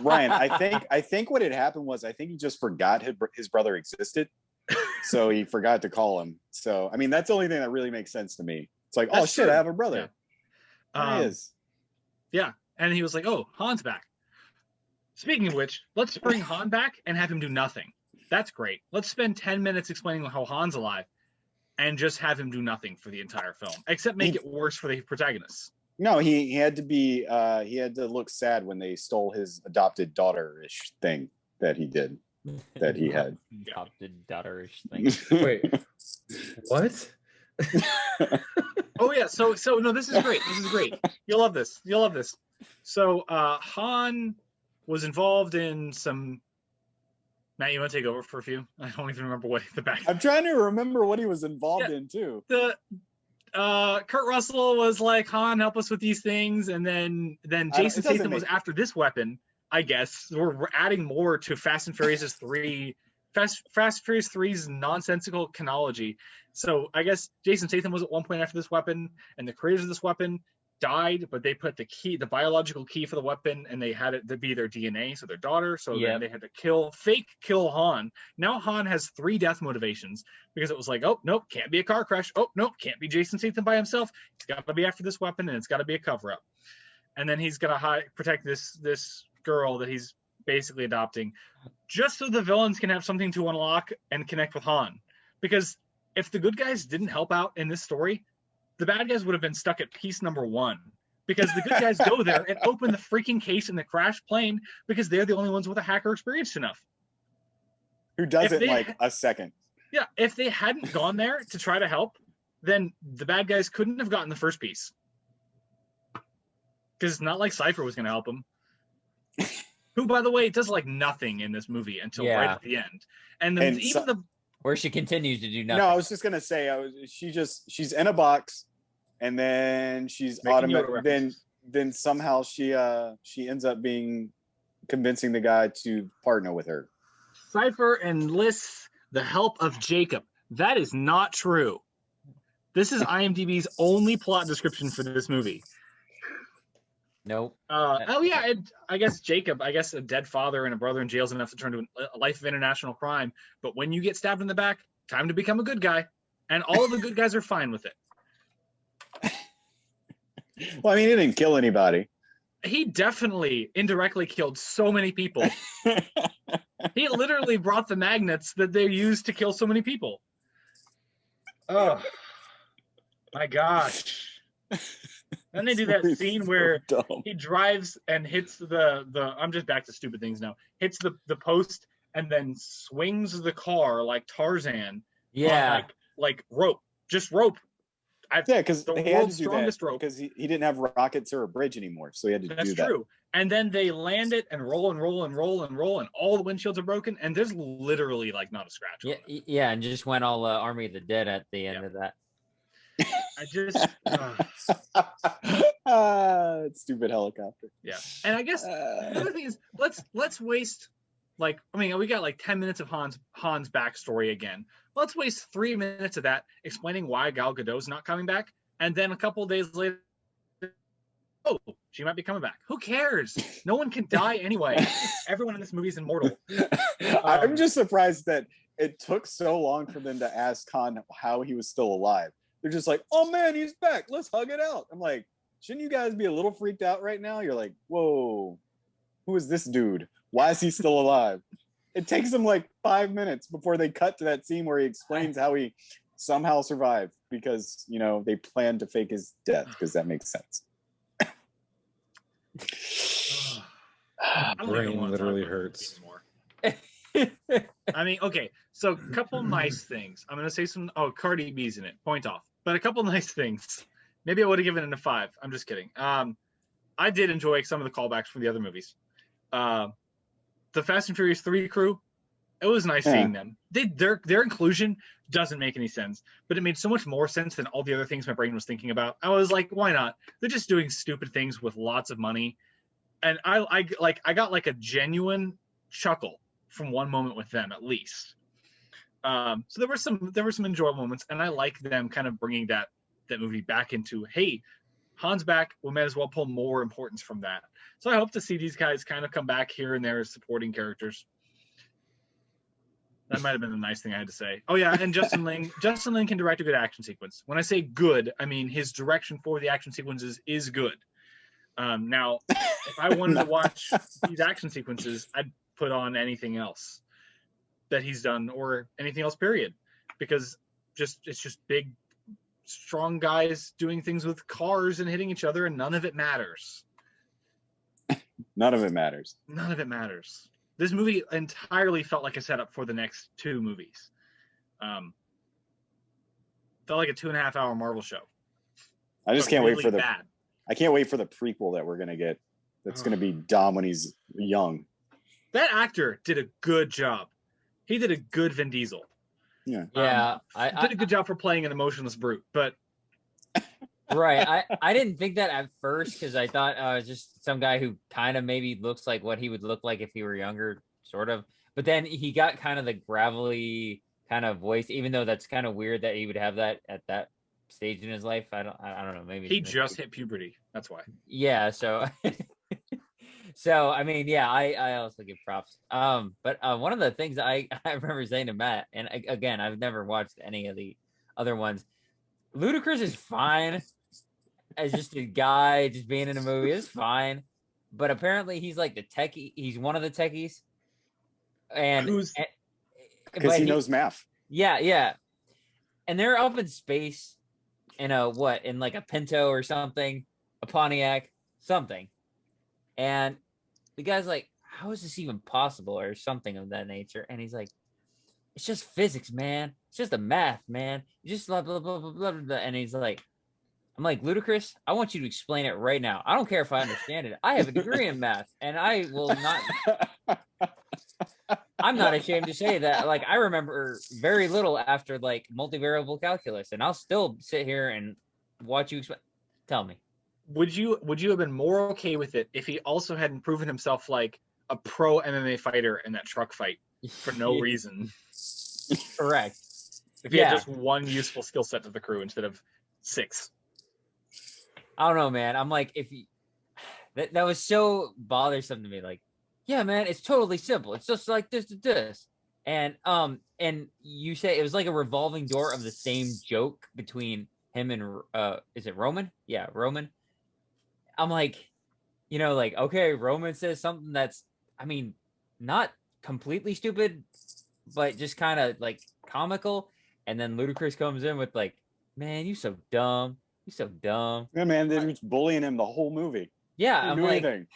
Ryan, I think what had happened was I think he just forgot his brother existed, so he forgot to call him. So I mean, that's the only thing that really makes sense to me. It's like, that's true. I have a brother. Yeah. He is. Yeah, and he was like, "Oh, Han's back." Speaking of which, let's bring Han back and have him do nothing. That's great. Let's spend 10 minutes explaining how Han's alive and just have him do nothing for the entire film, except make it worse for the protagonists. No, he had to be, he had to look sad when they stole his adopted daughter-ish thing that he did, that he had. Adopted daughter-ish thing. Wait, what? Oh yeah, so no, this is great. This is great. You'll love this. You'll love this. So Han was involved in some. Matt, you want to take over for a few? I don't even remember what the back. I'm trying to remember what he was involved in too. Kurt Russell was like, "Han, help us with these things," and then Jason Statham was after this weapon. I guess we're adding more to Fast and Furious 3. Fast and Furious 3's nonsensical chronology. So I guess Jason Statham was at one point after this weapon, and the creators of this weapon died, but they put the biological key for the weapon, and they had it to be their DNA, so their daughter. So then they had to fake kill Han. Now Han has 3 death motivations because it was like, oh nope, can't be a car crash. Oh nope, can't be Jason Statham by himself. He's got to be after this weapon, and it's got to be a cover up. And then he's gonna protect this girl that he's basically adopting, just so the villains can have something to unlock and connect with Han. Because if the good guys didn't help out in this story, the bad guys would have been stuck at piece number 1, because the good guys go there and open the freaking case in the crashed plane because they're the only ones with a hacker experienced enough. Who does it in like a second. Yeah, if they hadn't gone there to try to help, then the bad guys couldn't have gotten the first piece. Because it's not like Cypher was going to help them. Who, by the way, does like nothing in this movie until right at the end. Where she continues to do nothing. No, I was just gonna say, she's in a box, and then she's automatic. Then somehow she ends up convincing the guy to partner with her. Cypher enlists the help of Jacob. That is not true. This is IMDb's only plot description for this movie. Nope. I guess Jacob, a dead father and a brother in jail is enough to turn to a life of international crime. But when you get stabbed in the back, time to become a good guy. And all of the good guys are fine with it. Well, I mean, he didn't kill anybody. He definitely indirectly killed so many people. He literally brought the magnets that they used to kill so many people. Oh, my gosh. Then they do that It's scene so where dumb. he drives and hits the I'm just back to stupid things now. Hits the post and then swings the car like Tarzan. Yeah. On like rope, just rope. Yeah, because The he had to world's do that strongest rope. because he didn't have rockets or a bridge anymore, so he had to That's do that. true. And then they land it and roll and roll and roll and roll, and all the windshields are broken, and there's literally like not a scratch on it. Yeah, and just went all Army of the Dead at the end of that. I just Stupid helicopter. yeah. And I guess the other thing is let's waste like I mean we got like 10 minutes of Han's backstory again. Let's waste 3 minutes of that explaining why Gal Gadot's not coming back, and then a couple of days later, oh, she might be coming back. Who cares? No one can die anyway. Everyone in this movie is immortal. I'm just surprised that it took so long for them to ask Han how he was still alive. They're just like, oh man, he's back. Let's hug it out. I'm like, shouldn't you guys be a little freaked out right now? You're like, whoa, who is this dude? Why is he still alive? It takes them like 5 minutes before they cut to that scene where he explains how he somehow survived because, you know, they planned to fake his death because that makes sense. I don't even Brain wanna literally talk about hurts. it anymore. I mean, okay, so a couple nice things. I'm gonna say some. Oh, Cardi B's in it. Point off. But a couple nice things. Maybe I would have given it a 5. I'm just kidding. I did enjoy some of the callbacks from the other movies. The Fast and Furious 3 crew. It was nice seeing them. Their inclusion doesn't make any sense, but it made so much more sense than all the other things my brain was thinking about. I was like, why not? They're just doing stupid things with lots of money, and I got like a genuine chuckle from one moment with them at least. So there were some enjoyable moments, and I like them kind of bringing that movie back into, hey, Han's back. We might as well pull more importance from that. So I hope to see these guys kind of come back here and there as supporting characters. That might have been the nice thing I had to say. Oh yeah, and Justin Lin can direct a good action sequence. When I say good, I mean his direction for the action sequences is good. Now, if I wanted to watch these action sequences, I'd put on anything else that he's done or anything else, period. Because it's just big, strong guys doing things with cars and hitting each other, and none of it matters. None of it matters. None of it matters. This movie entirely felt like a setup for the next 2 movies. Felt like a 2.5-hour Marvel show. I just But can't really wait for the bad. I can't wait for the prequel that we're gonna get. That's gonna be Dom when he's young. That actor did a good job. He did a good Vin Diesel. Yeah. I Did a good job for playing an emotionless brute, but right. I didn't think that at first because I thought just some guy who kind of maybe looks like what he would look like if he were younger, sort of. But then he got kind of the gravelly kind of voice, even though that's kind of weird that he would have that at that stage in his life. I don't know. Maybe he just hit puberty. That's why. Yeah. So. So I mean, yeah, I also give props. But one of the things I remember saying to Matt, and again, I've never watched any of the other ones. Ludacris is fine as just a guy just being in a movie is fine, but apparently he's like the techie. He's one of the techies, and because he knows math. Yeah, and they're up in space in in like a Pinto or something, a Pontiac, something, and the guy's like, how is this even possible, or something of that nature? And he's like, it's just physics, man. It's just the math, man. You just blah, blah, blah, blah, blah, blah. And he's like, I'm like, Ludacris, I want you to explain it right now. I don't care if I understand it. I have a degree in math, and I will not. I'm not ashamed to say that. Like, I remember very little after like multivariable calculus, and I'll still sit here and watch you explain. Tell me. Would you have been more okay with it if he also hadn't proven himself like a pro MMA fighter in that truck fight for no reason? Correct. If he had just one useful skill set to the crew instead of 6. I don't know, man. I'm like, if you, that was so bothersome to me. Like, yeah, man, it's totally simple. It's just like this to this. And you say it was like a revolving door of the same joke between him and is it Roman? Yeah, Roman. I'm like, like, okay, Roman says something that's, I mean, not completely stupid, but just kind of like comical. And then Ludacris comes in with like, man, you so dumb. He's so dumb. Yeah, man, they're just bullying him the whole movie. Yeah, Didn't I'm do like, anything.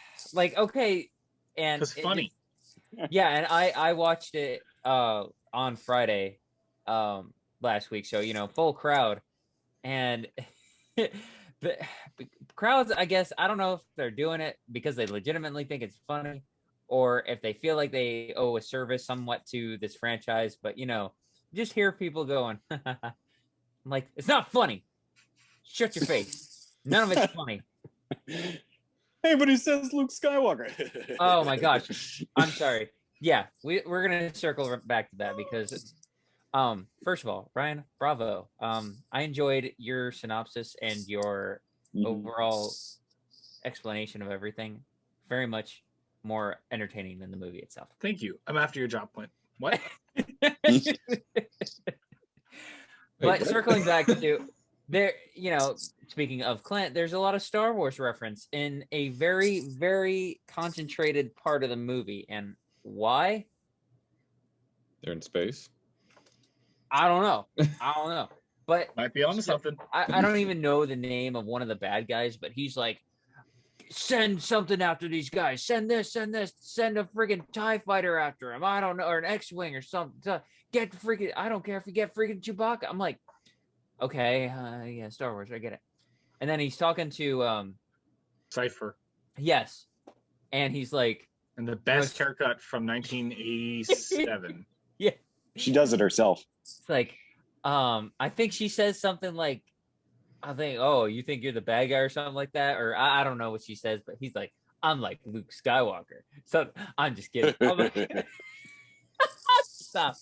okay, and It's funny. yeah, and I watched it on Friday last week, so full crowd, and the crowds, I guess, I don't know if they're doing it because they legitimately think it's funny or if they feel like they owe a service somewhat to this franchise, but just hear people going I'm like, it's not funny. Shut your face. None of it's funny. Hey, but he says Luke Skywalker. Oh my gosh. I'm sorry. Yeah, we're gonna circle back to that because first of all, Ryan, bravo. I enjoyed your synopsis and your overall explanation of everything. Very much more entertaining than the movie itself. Thank you. I'm after your job point. What? But circling back to there, speaking of Clint, there's a lot of Star Wars reference in a very, very concentrated part of the movie. And why? They're in space. I don't know. But Might be onto something. I don't even know the name of one of the bad guys, but he's like, send something after these guys. Send this. Send a freaking TIE fighter after him. I don't know, or an X-Wing or something. Get freaking, I don't care if you get freaking Chewbacca. I'm like, okay, yeah, Star Wars, I get it. And then he's talking to Cypher. Yes. And he's like, and the best haircut from 1987. Yeah. She does it herself. It's like, I think she says something like, oh, you think you're the bad guy or something like that? Or I don't know what she says, but he's like, I'm like Luke Skywalker. So I'm just kidding. Stop.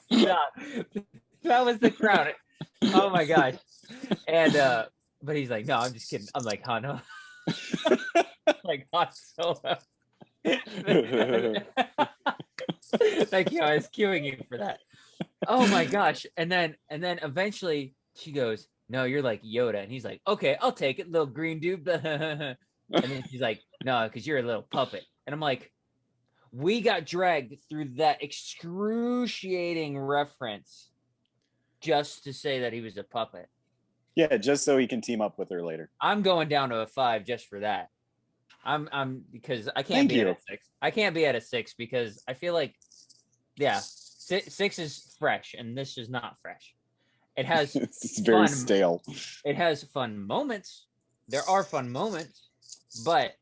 That was the crowd. Oh my gosh. And but he's like, no, I'm just kidding. I'm like, oh no. Like Han Solo. Thank you. I was cueing you for that. Oh my gosh. And then eventually she goes, no, you're like Yoda. And he's like, okay, I'll take it, little green dude. And then she's like, no, because you're a little puppet. And I'm like, we got dragged through that excruciating reference just to say that he was a puppet. Yeah, just so he can team up with her later. I'm going down to a 5 just for that. I'm because I can't be at a 6. I can't be at a 6 because I feel like, yeah, 6 is fresh and this is not fresh. It has it's very stale. It has fun moments. There are fun moments, but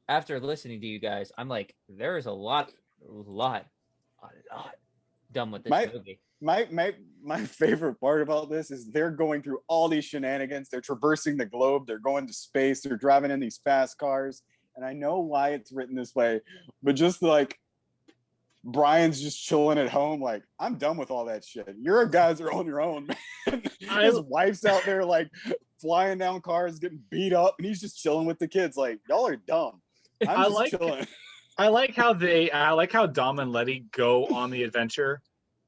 after listening to you guys, I'm like, there is a lot done with this movie. My favorite part about this is they're going through all these shenanigans. They're traversing the globe. They're going to space. They're driving in these fast cars. And I know why it's written this way, but just like Brian's just chilling at home, like, I'm done with all that shit. Your guys are on your own, man. His wife's out there like flying down cars, getting beat up, and he's just chilling with the kids. Like, y'all are dumb. I'm just chilling. I like how Dom and Letty go on the adventure,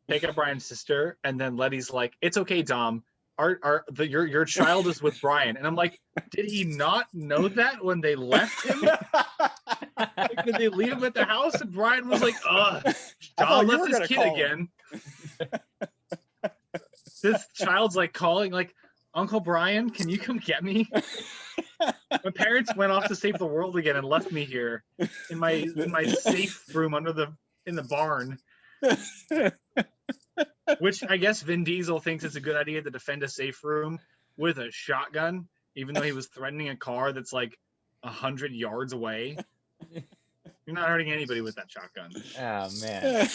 pick up Brian's sister, and then Letty's like, it's okay, Dom. Your child is with Brian. And I'm like, did he not know that when they left him? Like, did they leave him at the house? And Brian was like, Dom left his kid again. This child's like calling, like, Uncle Brian, can you come get me? My parents went off to save the world again and left me here in my safe room in the barn. Which I guess Vin Diesel thinks it's a good idea to defend a safe room with a shotgun, even though he was threatening a car that's like 100 yards away. You're not hurting anybody with that shotgun. Oh man.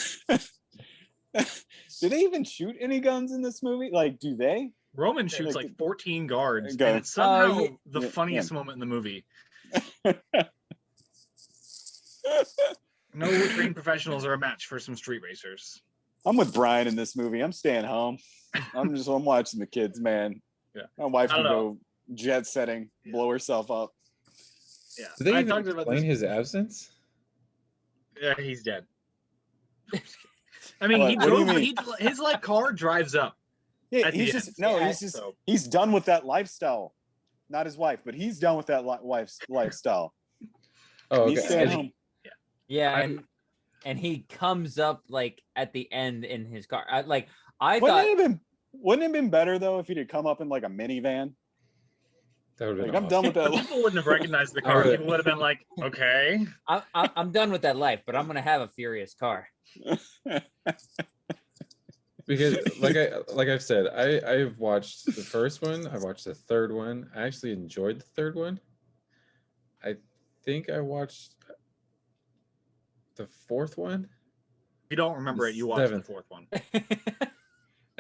Do they even shoot any guns in this movie? Like, do they? Roman shoots like 14 guards, and it's somehow the funniest moment in the movie. No trained professionals are a match for some street racers. I'm with Brian in this movie. I'm staying home. I'm watching the kids, man. Yeah. My wife can go jet setting, blow herself up. Yeah. Did they even explain his absence? Yeah, he's dead. I mean, his like car drives up. Yeah, he's done with that lifestyle. Not his wife, but he's done with that wife's lifestyle. Oh, okay. He's staying home. Yeah, and he comes up like at the end in his car. Wouldn't it have been better though if he'd come up in like a minivan? That would have Like, been I'm done with But that. people wouldn't have recognized the car. People would have been like, okay. I'm done with that life, but I'm gonna have a furious car. Because like I've said, I've watched the first one, I've watched the third one. I actually enjoyed the third one. I think I watched the fourth one. If you don't remember it, you watched the Seventh. fourth one.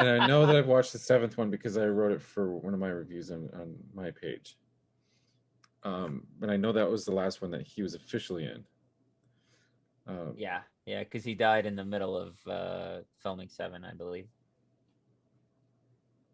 And I know that I've watched the seventh one because I wrote it for one of my reviews on my page. But I know that was the last one that he was officially in. Yeah, because he died in the middle of filming 7, I believe.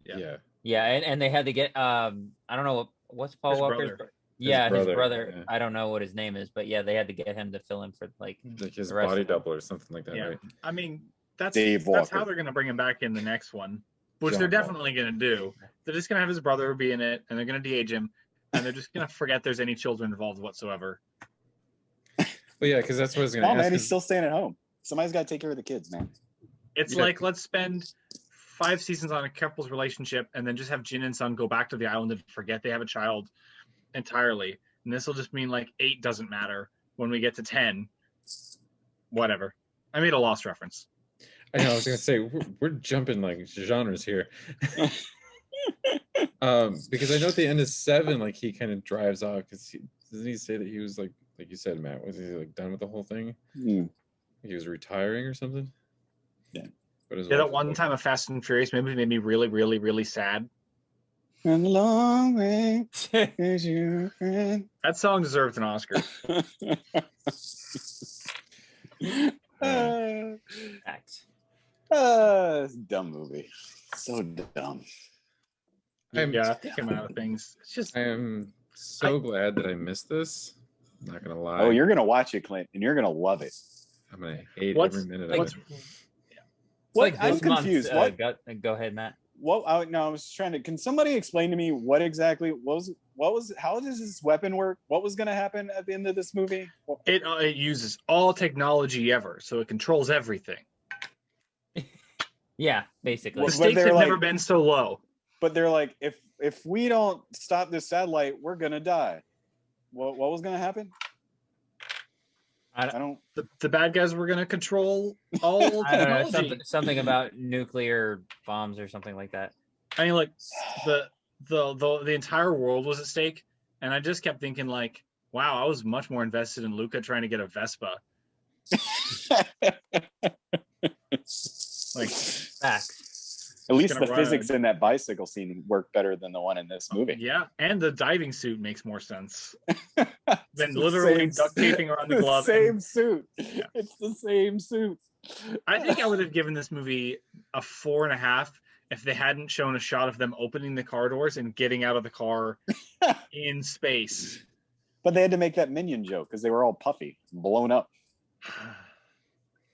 Yeah. Yeah, and they had to get I don't know what's Paul His Walker's brother. Yeah, his brother, brother. yeah. I don't know what his name is, but yeah, they had to get him to fill in for like His the rest body of them. double or something like that, Yeah. right? I mean, that's Dave how Walker. they're gonna bring him back in the next one, which John they're Walker. definitely gonna do. They're just gonna have his brother be in it, and they're gonna de-age him, and they're just gonna forget there's any children involved whatsoever. But yeah, because that's what I was going to Oh ask. man, he's 'cause- still staying at home. Somebody's got to take care of the kids, man. It's Yeah. like, let's spend 5 seasons on a couple's relationship, and then just have Jin and Sun go back to the island and forget they have a child entirely. And this will just mean like 8 doesn't matter when we get to 10. Whatever. I made a Lost reference. I know. I was gonna say we're jumping like genres here, because I know at the end of 7, like he kind of drives off because doesn't he say that he was like you said, Matt, was he like done with the whole thing? Hmm. He was retiring or something. Yeah. But his Yeah, wife that one was time of Fast and Furious maybe made me really, really, really sad. And the long way is your friend. That song deserved an Oscar. Facts. Dumb movie. So dumb. Yeah, I think I'm out of things. It's just I am so glad that I missed this. I'm not gonna lie. Oh, you're gonna watch it, Clint, and you're gonna love it. I'm gonna hate What's- every minute of what's it. What? Like I'm this month, confused. What? Go ahead, Matt. What? I was trying to. Can somebody explain to me what exactly was? How does this weapon work? What was going to happen at the end of this movie? it uses all technology ever, so it controls everything. Yeah, basically. The But stakes they're have like- never been so low. But they're like, if we don't stop this satellite, we're gonna die. What was gonna happen? I I don't. The bad guys were going to control all I don't know, technology. something about nuclear bombs or something like that. I mean, like the entire world was at stake, and I just kept thinking, like, wow, I was much more invested in Luca trying to get a Vespa. Like, Facts. At least gonna the run physics in that bicycle scene worked better than the one in this movie. yeah, and the diving suit makes more sense It's than the literally same- duct taping around the the glove. same And suit. It's the same suit. I think I would have given this movie a 4.5 if they hadn't shown a shot of them opening the car doors and getting out of the car in space. But they had to make that minion joke because they were all puffy, and blown up.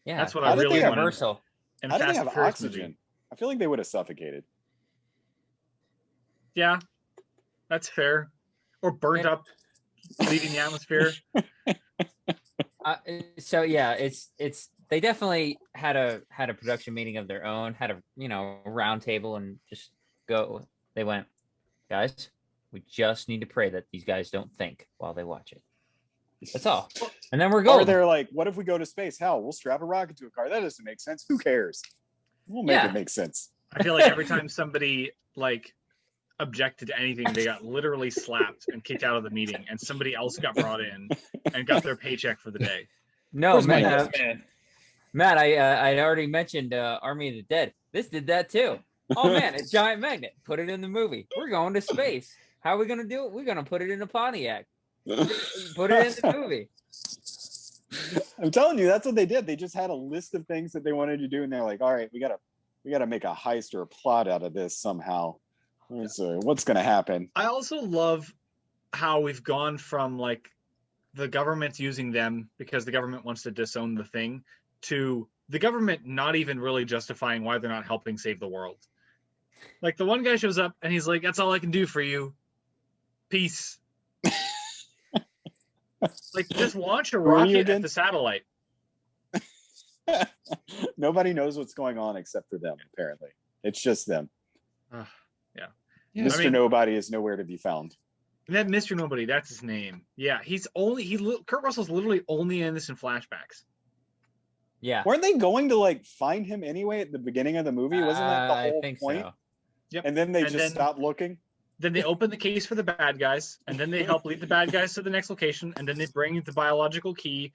Yeah, That's what How I did really they have- wanted. universal. in How do they Fast have and Furious oxygen? movie. I feel like they would have suffocated. Yeah, that's fair. Or burnt up, leaving the atmosphere. So yeah, it's they definitely had a production meeting of their own, had a round table, and just go. They went, guys, we just need to pray that these guys don't think while they watch it. That's all. And then we're Or going. they're like, what if we go to space? Hell, we'll strap a rocket to a car. That doesn't make sense. Who cares? We'll make Yeah. it make sense. I feel like every time somebody like objected to anything, they got literally slapped and kicked out of the meeting, and somebody else got brought in and got their paycheck for the day. No, Where's my Matt, notes? Matt, I already mentioned Army of the Dead. This did that too. Oh man, a giant magnet. Put it in the movie. We're going to space. How are we gonna do it? We're gonna put it in a Pontiac. Put it in the movie. I'm telling you, that's what they did. They just had a list of things that they wanted to do, and they're like, all right, we gotta make a heist or a plot out of this somehow. So what's gonna happen? I also love how we've gone from like the government's using them because the government wants to disown the thing to the government not even really justifying why they're not helping save the world. Like the one guy shows up and he's like, that's all I can do for you. Peace. Like just launch a Who are you rocket again? at the satellite. Nobody knows what's going on except for them, apparently. It's just them. Yeah. Yeah, Mr. I mean- Nobody is nowhere to be found. That Mr. Nobody, that's his name. Yeah, Kurt Russell's literally only in this in flashbacks. Yeah. Weren't they going to like find him anyway at the beginning of the movie? Wasn't that the whole I think point? so. Yep. And then they just stopped looking. Then they open the case for the bad guys, and then they help lead the bad guys to the next location, and then they bring the biological key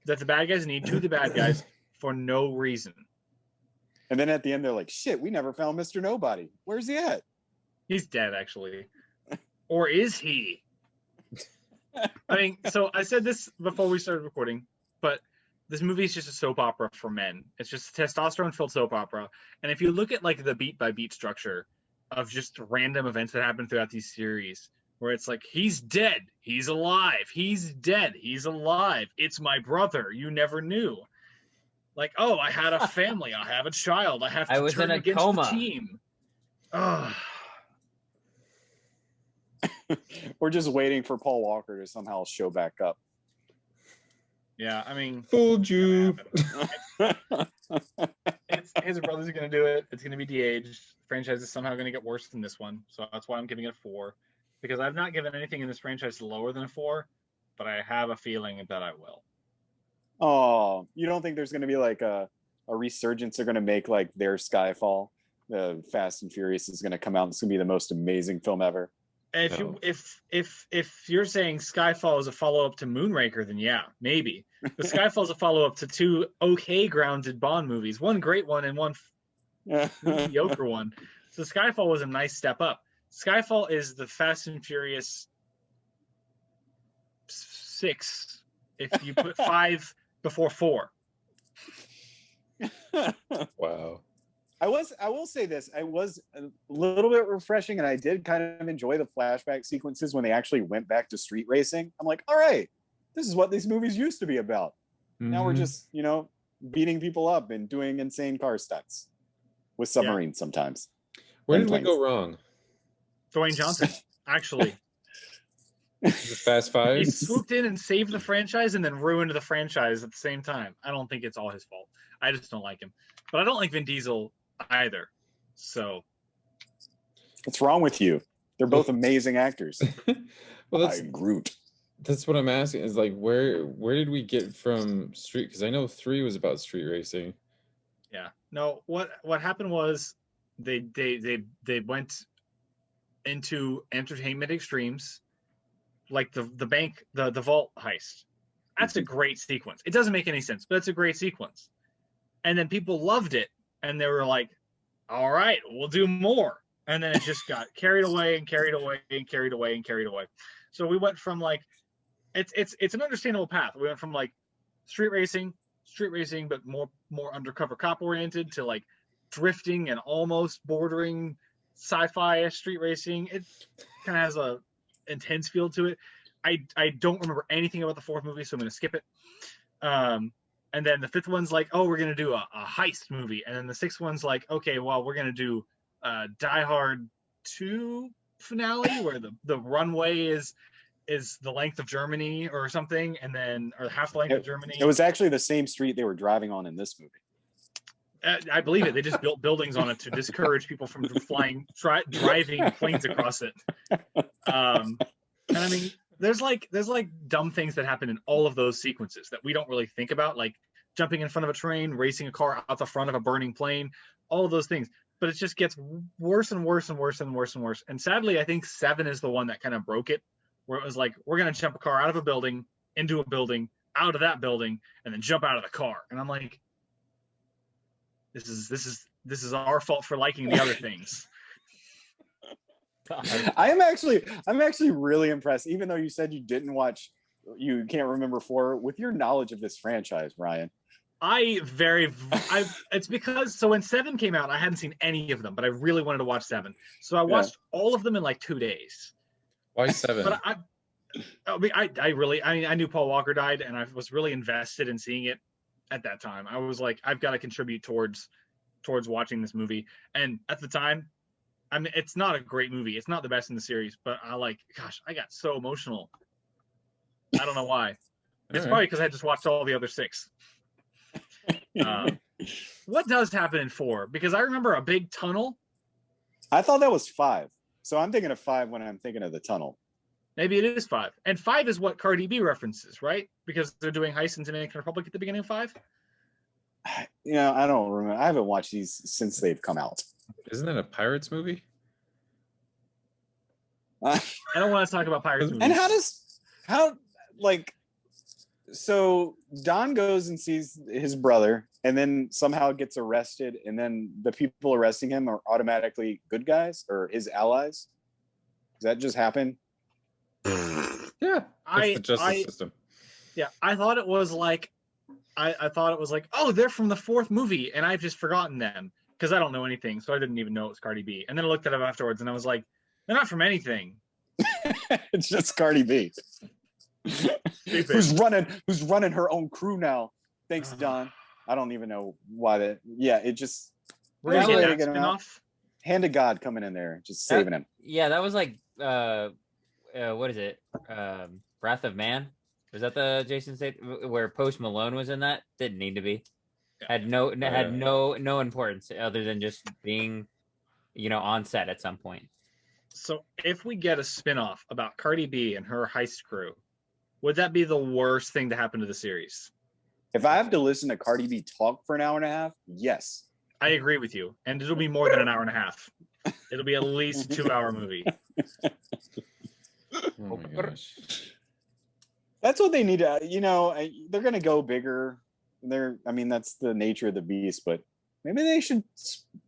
that the bad guys need to the bad guys for no reason. And then at the end, they're like, shit, we never found Mr. Nobody. Where's he at? He's dead, actually. Or is he? I mean, so I said this before we started recording, but this movie is just a soap opera for men. It's just a testosterone-filled soap opera. And if you look at like the beat-by-beat structure of just random events that happen throughout these series, where it's like, he's dead, he's alive, he's dead, he's alive, it's my brother, you never knew. Like, oh, I had a family, I have a child, I have to was turn in a against coma. the team. Ugh. We're just waiting for Paul Walker to somehow show back up. Yeah, I mean, Fooled you. his brothers are going to do it. It's going to be de-aged. The franchise is somehow going to get worse than this one. So that's why I'm giving it a 4. Because I've not given anything in this franchise lower than a 4, but I have a feeling that I will. Oh, you don't think there's going to be like a resurgence? They're going to make like their Skyfall. The Fast and Furious is going to come out. It's going to be the most amazing film ever. And if you're saying Skyfall is a follow-up to Moonraker, then yeah, maybe. But Skyfall is a follow-up to 2 okay grounded Bond movies, one great one and one mediocre one. So Skyfall was a nice step up. Skyfall is the Fast and Furious 6 if you put 5 before 4. Wow. I will say this. I was a little bit refreshing, and I did kind of enjoy the flashback sequences when they actually went back to street racing. I'm like, all right, this is what these movies used to be about. Now we're just, beating people up and doing insane car stunts with submarines sometimes. Where And did we planes. go wrong? Dwayne Johnson, actually. The Fast Five? He swooped in and saved the franchise and then ruined the franchise at the same time. I don't think it's all his fault. I just don't like him. But I don't like Vin Diesel either. So What's wrong with you? They're both amazing actors. Well, Groot. that's what I'm asking. Is like where did we get from street? Because I know 3 was about street racing. yeah. No, what happened was they went into entertainment extremes, like the bank, the vault heist. That's a great sequence. It doesn't make any sense, but it's a great sequence. And then people loved it, and they were like, all right, we'll do more. And then it just got carried away and carried away and carried away and carried away. So we went from like, it's an understandable path. We went from like street racing, but more undercover cop oriented, to like drifting and almost bordering sci-fi street racing. It kind of has a intense feel to it. I don't remember anything about the 4th movie, so I'm going to skip it. And then the 5th one's like, oh, we're going to do a heist movie. And then the 6th one's like, okay, well, we're going to do Die Hard 2 finale, where the runway is the length of Germany or something, and then, or half the length of Germany. It was actually the same street they were driving on in this movie. I believe it. They just built buildings on it to discourage people from driving planes across it. And I mean, there's like dumb things that happen in all of those sequences that we don't really think about, like jumping in front of a train, racing a car out the front of a burning plane, all of those things. But it just gets worse and worse and worse and worse and worse. And sadly, I think 7 is the one that kind of broke it, where it was like, we're going to jump a car out of a building, into a building, out of that building, and then jump out of the car. And I'm like, this is our fault for liking the other things. I'm actually really impressed, even though you said you can't remember 4, with your knowledge of this franchise, Ryan. It's because, so when 7 came out, I hadn't seen any of them, but I really wanted to watch 7. So I watched all of them in like 2 days. Why 7? But I knew Paul Walker died, and I was really invested in seeing it at that time. I was like, I've got to contribute towards watching this movie. And at the time, I mean, it's not a great movie. It's not the best in the series, but I got so emotional. I don't know why. It's probably because I just watched all the other 6. What does happen in 4? Because I remember a big tunnel. I thought that was 5. So I'm thinking of 5 when I'm thinking of the tunnel. Maybe it is 5. And 5 is what Cardi B references, right? Because they're doing heists in Dominican Republic at the beginning of 5. You know, I don't remember. I haven't watched these since they've come out. Isn't that a Pirates movie? I don't want to talk about Pirates movies. And so Don goes and sees his brother and then somehow gets arrested, and then the people arresting him are automatically good guys or his allies? Does that just happen? Yeah, it's the justice system. Yeah, I thought it was like, I thought it was like, oh, they're from the 4th movie, and I've just forgotten them because I don't know anything, so I didn't even know it was Cardi B. And then I looked at them afterwards, and I was like, they're not from anything. It's just Cardi B. who's running her own crew now. Thanks, Don. I don't even know why that. Yeah, it just. We're gonna get that spin-off. Hand of God coming in there, just saving him. Yeah, that was like, what is it? Wrath of Man. Was that the Jason Statham where Post Malone was in that? Didn't need to be. Had no importance other than just being, on set at some point. So if we get a spin-off about Cardi B and her heist crew, would that be the worst thing to happen to the series? If I have to listen to Cardi B talk for an hour and a half, yes. I agree with you. And it'll be more than an hour and a half. It'll be at least a 2-hour movie. Oh my gosh. That's what they need to, they're going to go bigger. That's the nature of the beast, but maybe they should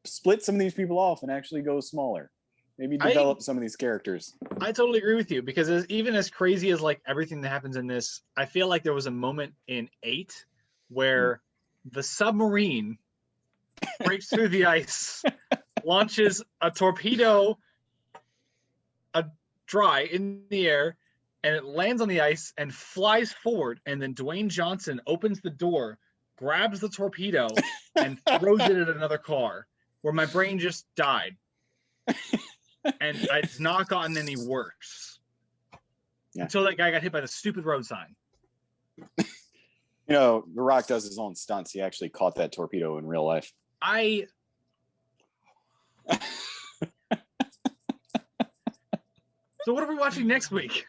split some of these people off and actually go smaller. Maybe develop some of these characters. I totally agree with you, because even as crazy as like everything that happens in this, I feel like there was a moment in 8 where the submarine breaks through the ice, launches a torpedo dry in the air, and it lands on the ice and flies forward, and then Dwayne Johnson opens the door, grabs the torpedo, and throws it at another car, where my brain just died. And it's not gotten any worse until that guy got hit by the stupid road sign. The Rock does his own stunts. He actually caught that torpedo in real life. So what are we watching next week?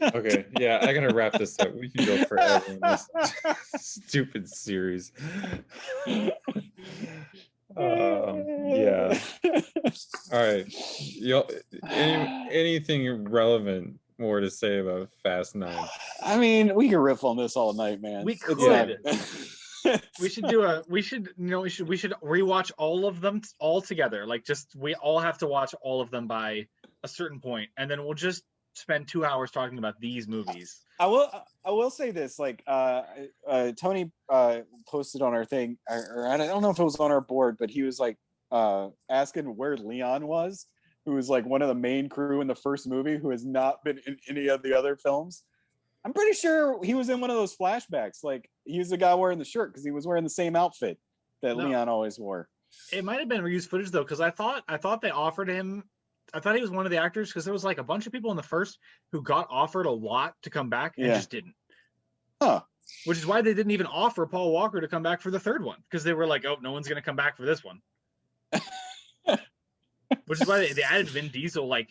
Okay, yeah, I gotta wrap this up. We can go forever in this stupid series. Yeah. All right. Anything relevant more to say about Fast 9? I mean, we can riff on this all night, man. We could. We should rewatch all of them all together. Like, we all have to watch all of them by a certain point, and then we'll just spend 2 hours talking about these movies. I will say this, like Tony posted on our thing, or I don't know if it was on our board, but he was like asking where Leon was, who was like one of the main crew in the first movie, who has not been in any of the other films. I'm pretty sure he was in one of those flashbacks. Like, he was the guy wearing the shirt because he was wearing the same outfit that Leon always wore. It might have been reused footage though, because I thought they offered him. I thought he was one of the actors, because there was like a bunch of people in the first who got offered a lot to come back and just didn't. Huh. Which is why they didn't even offer Paul Walker to come back for the third one, because they were like, oh, no one's going to come back for this one. Which is why they added Vin Diesel like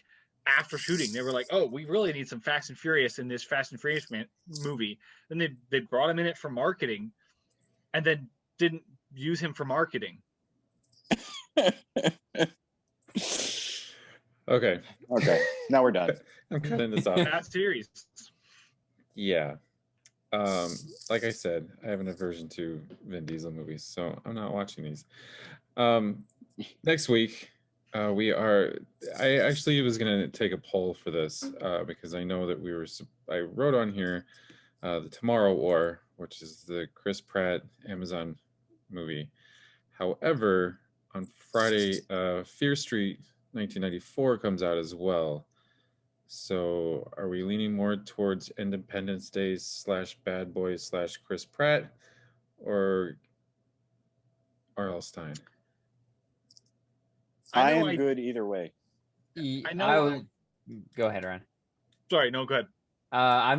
after shooting. They were like, oh, we really need some Fast and Furious in this Fast and Furious movie. Then they brought him in it for marketing, and then didn't use him for marketing. Okay. Now we're done. I'm cutting this off. That series. Yeah. Like I said, I have an aversion to Vin Diesel movies, so I'm not watching these. Next week, I actually was going to take a poll for this because I know that I wrote on here the Tomorrow War, which is the Chris Pratt Amazon movie. However, on Friday, Fear Street 1994 comes out as well. So are we leaning more towards Independence Day / Bad Boys / Chris Pratt or R.L. Stein? I am good either way. I know. Go ahead, Ryan. Sorry, no, go ahead. I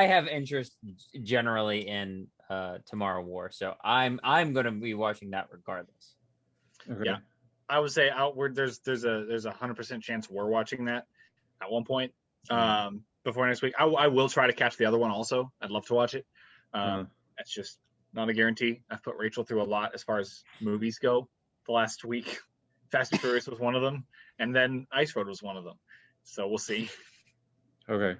have interest generally in Tomorrow War, so I'm gonna be watching that regardless. Okay. Yeah, I would say outward. There's a 100% chance we're watching that. at one point before next week. I will try to catch the other one also. I'd love to watch it. That's just not a guarantee. I've put Rachel through a lot as far as movies go the last week. Fast and Furious was one of them, and then Ice Road was one of them. So we'll see. Okay.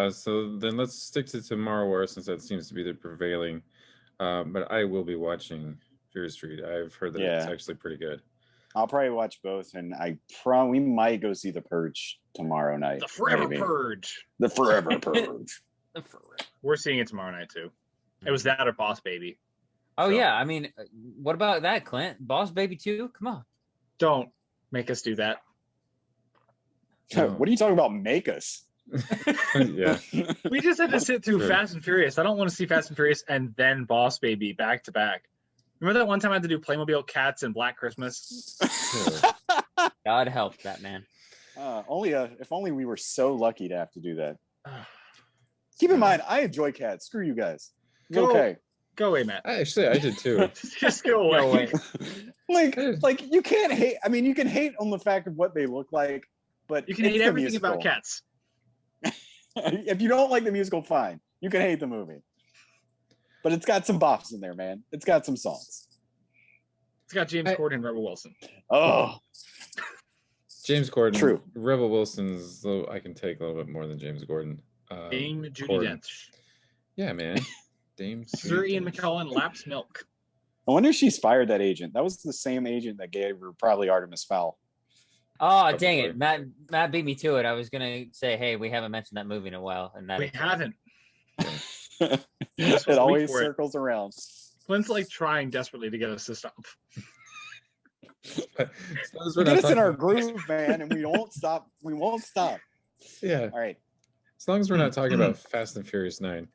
So then let's stick to Tomorrow War since that seems to be the prevailing. But I will be watching Fear Street. I've heard that it's actually pretty good. I'll probably watch both, and we might go see The Purge tomorrow night. The Forever Purge. The Forever Purge. We're seeing it tomorrow night too. It was that or Boss Baby. Oh yeah, I mean, what about that, Clint? Boss Baby 2? Come on. Don't make us do that. What are you talking about? Make us? Yeah. We just had to sit through Fast and Furious. I don't want to see Fast and Furious and then Boss Baby back to back. Remember that one time I had to do Playmobil Cats and Black Christmas? God help that man. If only we were so lucky to have to do that. Keep in mind, I enjoy Cats. Screw you guys. It's okay. Go away, Matt. I did too. Just go away. like you can't hate. I mean, you can hate on the fact of what they look like, but you can hate everything about Cats. If you don't like the musical, fine. You can hate the movie. But it's got some bops in there, man. It's got some songs. It's got James Corden and Rebel Wilson. Oh. James Corden. True. Rebel Wilson's, I can take a little bit more than James Gordon. Dame Judi Dench. Yeah, man. Dame Sir Ian McKellen laps milk. I wonder if she's fired that agent. That was the same agent that gave her probably Artemis Fowl. Oh, dang it. Matt beat me to it. I was going to say, hey, we haven't mentioned that movie in a while. And we haven't. It always circles around. Clint's like trying desperately to get us to stop. Get us in our groove, man, and we won't stop. We won't stop. Yeah. All right. As long as we're not talking about Fast and Furious 9.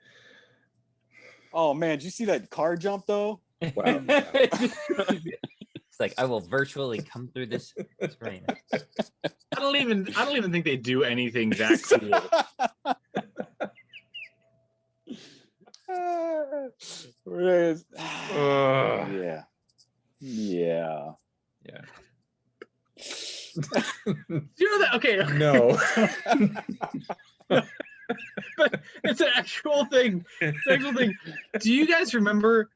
Oh man, did you see that car jump though? Wow. It's like I will virtually come through this screen. I don't even think they do anything that cool. Yeah. Yeah. Yeah. You know that? Okay. No. But it's an actual thing. It's an actual thing. Do you guys remember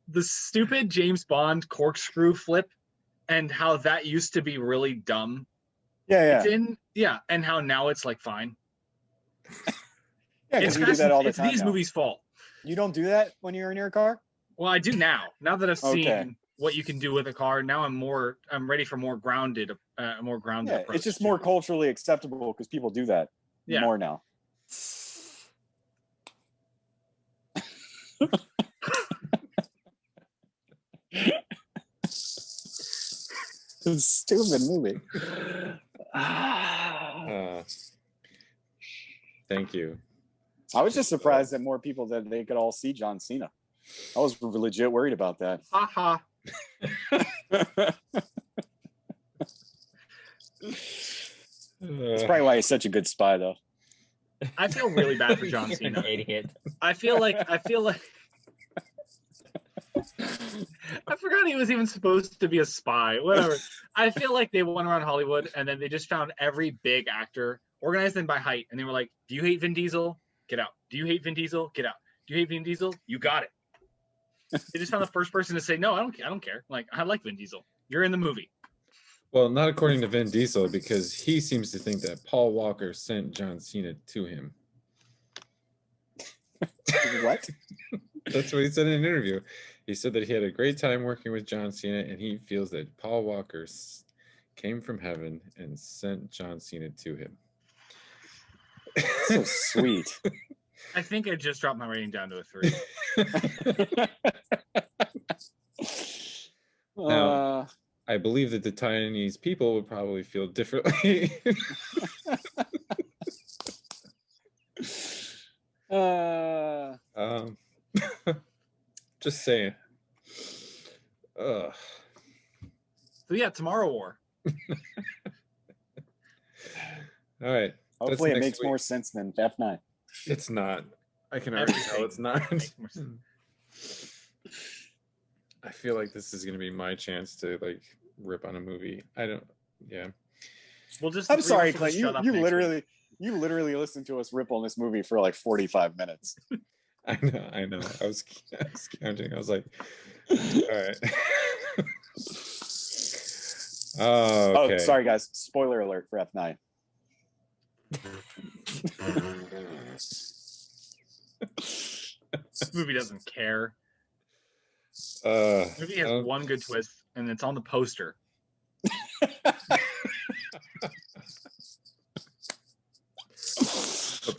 the stupid James Bond corkscrew flip and how that used to be really dumb? Yeah. And how now it's like fine. Yeah, it's you do that all the time. It's these movies' fault. You don't do that when you're in your car? Well, I do now. Now that I've seen what you can do with a car, now I'm ready for more grounded approach. It's just more culturally acceptable because people do that more now. Stupid movie. Thank you. I was just surprised that more people that they could all see John Cena. I was legit worried about that. Ha That's probably why he's such a good spy, though. I feel really bad for John Cena. Idiot. I feel like I forgot he was even supposed to be a spy. Whatever. I feel like they went around Hollywood and then they just found every big actor, organized them by height, and they were like, "Do you hate Vin Diesel? Get out. Do you hate Vin Diesel? Get out. Do you hate Vin Diesel? You got it." They just found the first person to say, "No, I don't care. Like, I like Vin Diesel. You're in the movie." Well, not according to Vin Diesel, because he seems to think that Paul Walker sent John Cena to him. What? That's what he said in an interview. He said that he had a great time working with John Cena, and he feels that Paul Walker came from heaven and sent John Cena to him. So sweet. I think I just dropped my rating down to a 3. Now, I believe that the Chinese people would probably feel differently. Just saying. So yeah, Tomorrow War. All right. Hopefully it makes more sense than F9. It's not. I can already tell it's not. I feel like this is going to be my chance to like rip on a movie. I don't. Yeah. We'll just. I'm sorry, Clint. You literally. You literally listened to us rip on this movie for like 45 minutes. I know. I was counting. I was like, all right. Oh, okay. Oh, sorry guys. Spoiler alert for F9. This movie doesn't care. The The movie has one good twist, and it's on the poster.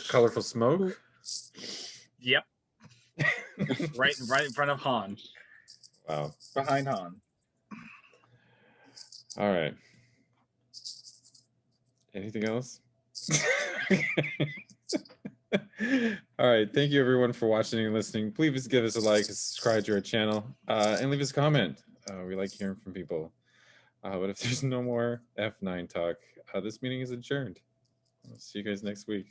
colorful smoke. Yep. right in front of Han. Wow. Behind Han. All right. Anything else? All right. Thank you everyone for watching and listening. Please give us a like, subscribe to our channel, and leave us a comment. We like hearing from people. But if there's no more F9 talk, this meeting is adjourned. I'll see you guys next week.